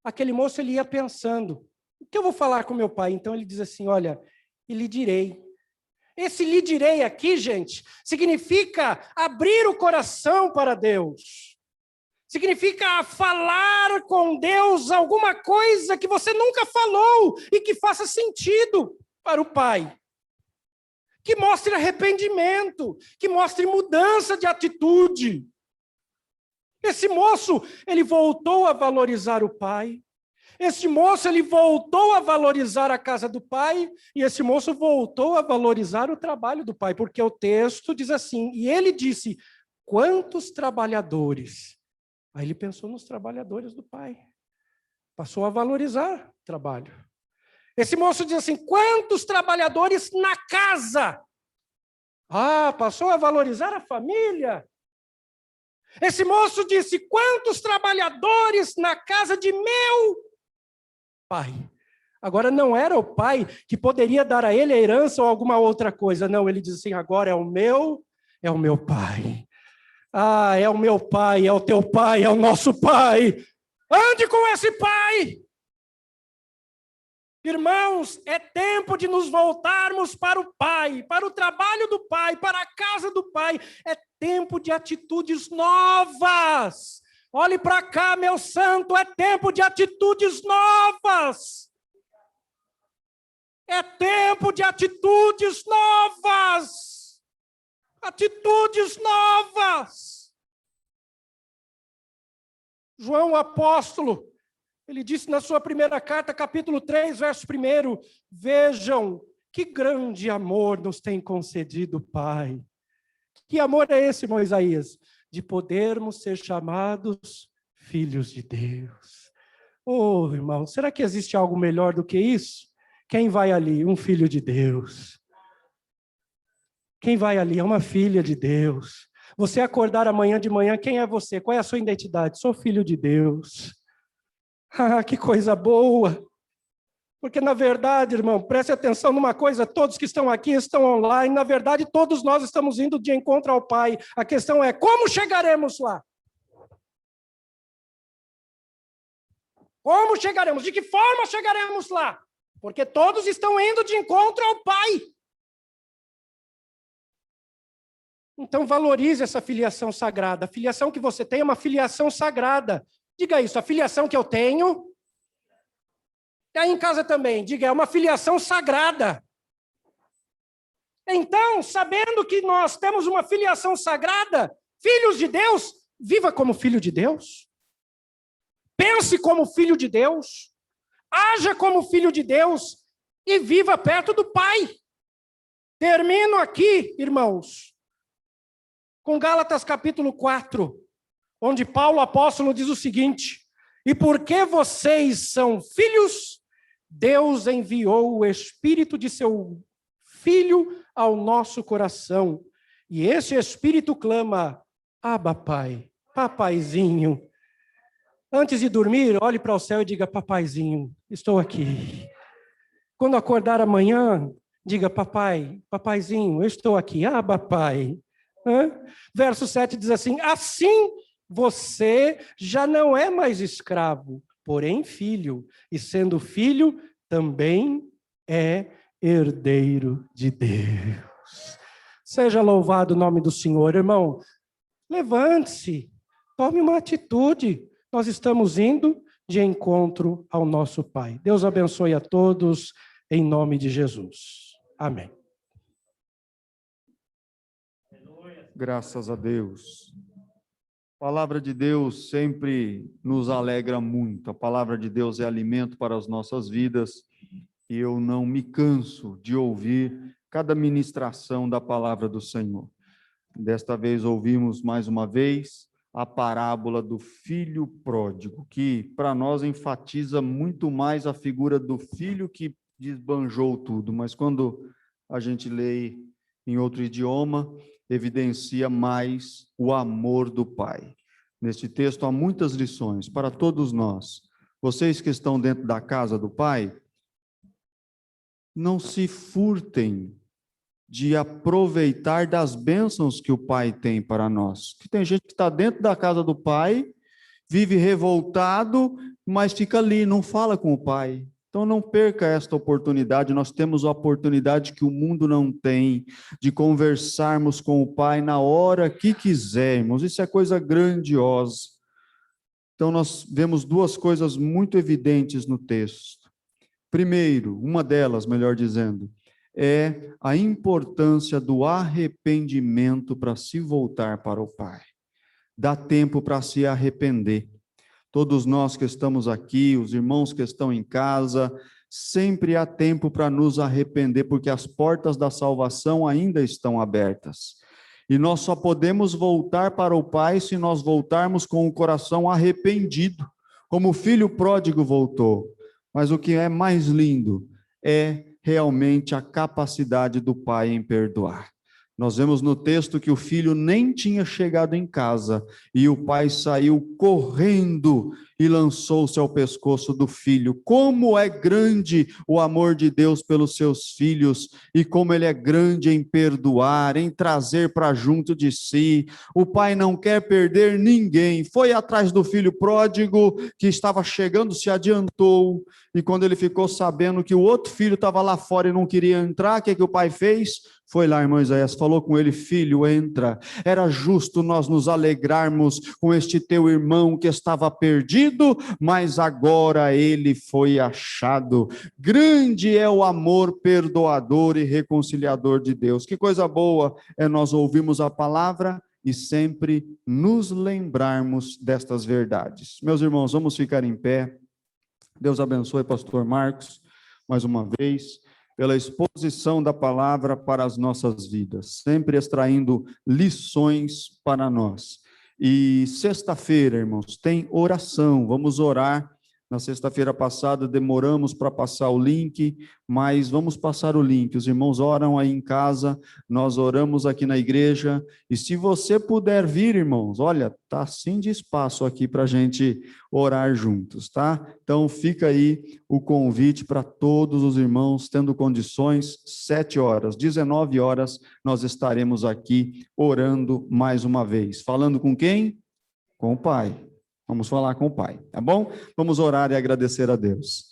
Aquele moço, ele ia pensando, o que eu vou falar com meu pai? Então ele diz assim, olha, e lhe direi. Esse lhe direi aqui, gente, significa abrir o coração para Deus. Significa falar com Deus alguma coisa que você nunca falou e que faça sentido para o pai. Que mostre arrependimento, que mostre mudança de atitude. Esse moço, ele voltou a valorizar o pai. Esse moço, ele voltou a valorizar a casa do pai. E esse moço voltou a valorizar o trabalho do pai. Porque o texto diz assim, e ele disse, quantos trabalhadores? Aí ele pensou nos trabalhadores do pai. Passou a valorizar o trabalho. Esse moço diz assim, quantos trabalhadores na casa? Ah, passou a valorizar a família. Esse moço disse, quantos trabalhadores na casa de meu pai? Agora não era o pai que poderia dar a ele a herança ou alguma outra coisa. Não, ele diz assim, agora é o meu pai. Ah, é o meu pai, é o teu pai, é o nosso pai. Ande com esse pai. Irmãos, é tempo de nos voltarmos para o pai, para o trabalho do pai, para a casa do pai. É tempo de atitudes novas. Olhe para cá, meu santo, é tempo de atitudes novas. É tempo de atitudes novas. Atitudes novas. João, o apóstolo, ele disse na sua primeira carta, capítulo 3, verso 1, vejam que grande amor nos tem concedido o Pai. Que amor é esse, irmão Isaías? De podermos ser chamados filhos de Deus. Oh, irmão, será que existe algo melhor do que isso? Quem vai ali? Um filho de Deus. Quem vai ali é uma filha de Deus. Você acordar amanhã de manhã, quem é você? Qual é a sua identidade? Sou filho de Deus. Ah, que coisa boa! Porque, na verdade, irmão, preste atenção numa coisa, todos que estão aqui estão online, na verdade, todos nós estamos indo de encontro ao Pai. A questão é, como chegaremos lá? Como chegaremos? De que forma chegaremos lá? Porque todos estão indo de encontro ao Pai. Então, valorize essa filiação sagrada. A filiação que você tem é uma filiação sagrada. Diga isso, a filiação que eu tenho... E aí em casa também, diga, é uma filiação sagrada. Então, sabendo que nós temos uma filiação sagrada, filhos de Deus, viva como filho de Deus. Pense como filho de Deus. Haja como filho de Deus e viva perto do Pai. Termino aqui, irmãos, com Gálatas capítulo 4, onde Paulo apóstolo diz o seguinte, e porque vocês são filhos, Deus enviou o Espírito de seu Filho ao nosso coração. E esse Espírito clama, Abba, Pai, papaizinho. Antes de dormir, olhe para o céu e diga, papaizinho, estou aqui. Quando acordar amanhã, diga, papai, papaizinho, eu estou aqui, Abba, Pai. Verso 7 diz assim, assim você já não é mais escravo, porém filho, e sendo filho, também é herdeiro de Deus. Seja louvado o nome do Senhor, irmão. Levante-se, tome uma atitude. Nós estamos indo de encontro ao nosso Pai. Deus abençoe a todos, em nome de Jesus. Amém. Graças a Deus. A palavra de Deus sempre nos alegra muito. A palavra de Deus é alimento para as nossas vidas e eu não me canso de ouvir cada ministração da palavra do Senhor. Desta vez ouvimos mais uma vez a parábola do filho pródigo, que para nós enfatiza muito mais a figura do filho que desbanjou tudo, mas quando a gente lê em outro idioma, evidencia mais o amor do Pai. Neste texto há muitas lições para todos nós. Vocês que estão dentro da casa do Pai, não se furtem de aproveitar das bênçãos que o Pai tem para nós. Que tem gente que está dentro da casa do Pai, vive revoltado, mas fica ali, não fala com o Pai. Então não perca esta oportunidade, nós temos a oportunidade que o mundo não tem, de conversarmos com o Pai na hora que quisermos, isso é coisa grandiosa. Então nós vemos duas coisas muito evidentes no texto. Primeiro, uma delas, melhor dizendo, é a importância do arrependimento para se voltar para o Pai. Dá tempo para se arrepender. Todos nós que estamos aqui, os irmãos que estão em casa, sempre há tempo para nos arrepender, porque as portas da salvação ainda estão abertas. E nós só podemos voltar para o Pai se nós voltarmos com o coração arrependido, como o filho pródigo voltou. Mas o que é mais lindo é realmente a capacidade do Pai em perdoar. Nós vemos no texto que o filho nem tinha chegado em casa e o pai saiu correndo e lançou-se ao pescoço do filho. Como é grande o amor de Deus pelos seus filhos e como ele é grande em perdoar, em trazer para junto de si. O pai não quer perder ninguém. Foi atrás do filho pródigo que estava chegando, se adiantou, e quando ele ficou sabendo que o outro filho estava lá fora e não queria entrar, o que o pai fez? Foi lá, irmão Isaías, falou com ele: filho, entra. Era justo nós nos alegrarmos com este teu irmão que estava perdido, mas agora ele foi achado. Grande é o amor perdoador e reconciliador de Deus. Que coisa boa é nós ouvirmos a palavra e sempre nos lembrarmos destas verdades. Meus irmãos, vamos ficar em pé. Deus abençoe pastor Marcos, mais uma vez, pela exposição da palavra para as nossas vidas, sempre extraindo lições para nós. E sexta-feira, irmãos, tem oração, vamos orar. Na sexta-feira passada demoramos para passar o link, mas vamos passar o link. Os irmãos oram aí em casa, nós oramos aqui na igreja, e se você puder vir, irmãos, olha, tá assim de espaço aqui para a gente orar juntos, tá? Então fica aí o convite para todos os irmãos, tendo condições, 7 horas, 19 horas, nós estaremos aqui orando mais uma vez. Falando com quem? Com o Pai. Vamos falar com o Pai, tá bom? Vamos orar e agradecer a Deus.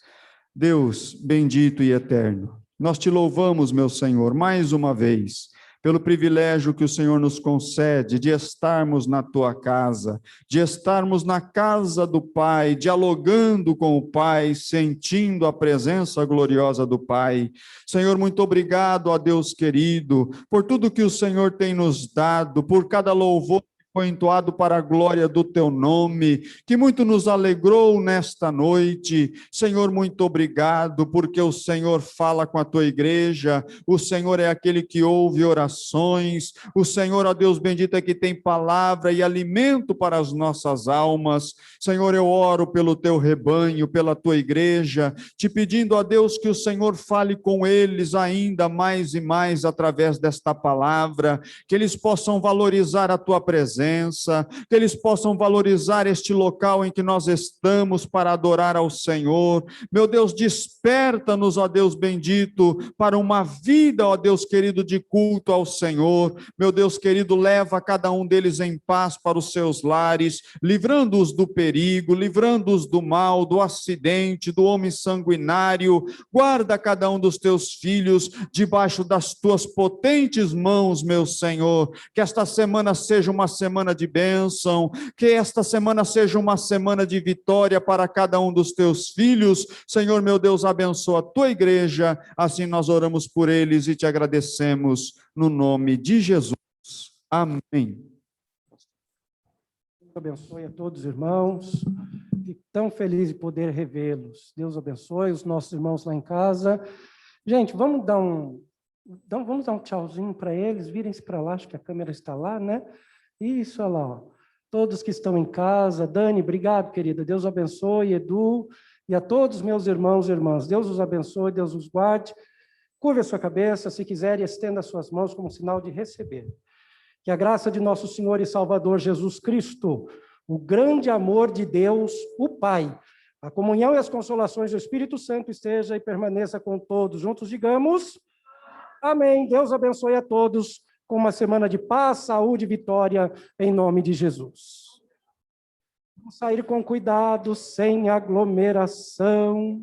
Deus, bendito e eterno, nós te louvamos, meu Senhor, mais uma vez, pelo privilégio que o Senhor nos concede de estarmos na tua casa, de estarmos na casa do Pai, dialogando com o Pai, sentindo a presença gloriosa do Pai. Senhor, muito obrigado, ó Deus querido, por tudo que o Senhor tem nos dado, por cada louvor foi entoado para a glória do teu nome, que muito nos alegrou nesta noite. Senhor, muito obrigado, porque o Senhor fala com a tua igreja, o Senhor é aquele que ouve orações, o Senhor, ó Deus bendito, é que tem palavra e alimento para as nossas almas. Senhor, eu oro pelo teu rebanho, pela tua igreja, te pedindo, ó Deus, que o Senhor fale com eles ainda mais e mais através desta palavra, que eles possam valorizar a tua presença, que eles possam valorizar este local em que nós estamos para adorar ao Senhor. Meu Deus, desperta-nos, ó Deus bendito, para uma vida, ó Deus querido, de culto ao Senhor. Meu Deus querido, leva cada um deles em paz para os seus lares, livrando-os do perigo, livrando-os do mal, do acidente, do homem sanguinário. Guarda cada um dos teus filhos debaixo das tuas potentes mãos, meu Senhor. Que esta semana seja uma semana de bênção, que esta semana seja uma semana de vitória para cada um dos teus filhos. Senhor, meu Deus, abençoa a tua igreja, assim nós oramos por eles e te agradecemos no nome de Jesus. Amém. Deus abençoe a todos os irmãos, fico tão feliz de poder revê-los. Deus abençoe os nossos irmãos lá em casa. Gente, vamos dar um tchauzinho para eles, virem-se para lá, acho que a câmera está lá, né? Isso, olha lá, ó. Todos que estão em casa. Dani, obrigado, querida. Deus abençoe, Edu, e a todos meus irmãos e irmãs. Deus os abençoe, Deus os guarde. Curve a sua cabeça, se quiser, e estenda as suas mãos como sinal de receber. Que a graça de nosso Senhor e Salvador Jesus Cristo, o grande amor de Deus, o Pai, a comunhão e as consolações do Espírito Santo esteja e permaneça com todos. Juntos digamos, amém. Deus abençoe a todos com uma semana de paz, saúde e vitória, em nome de Jesus. Vamos sair com cuidado, sem aglomeração.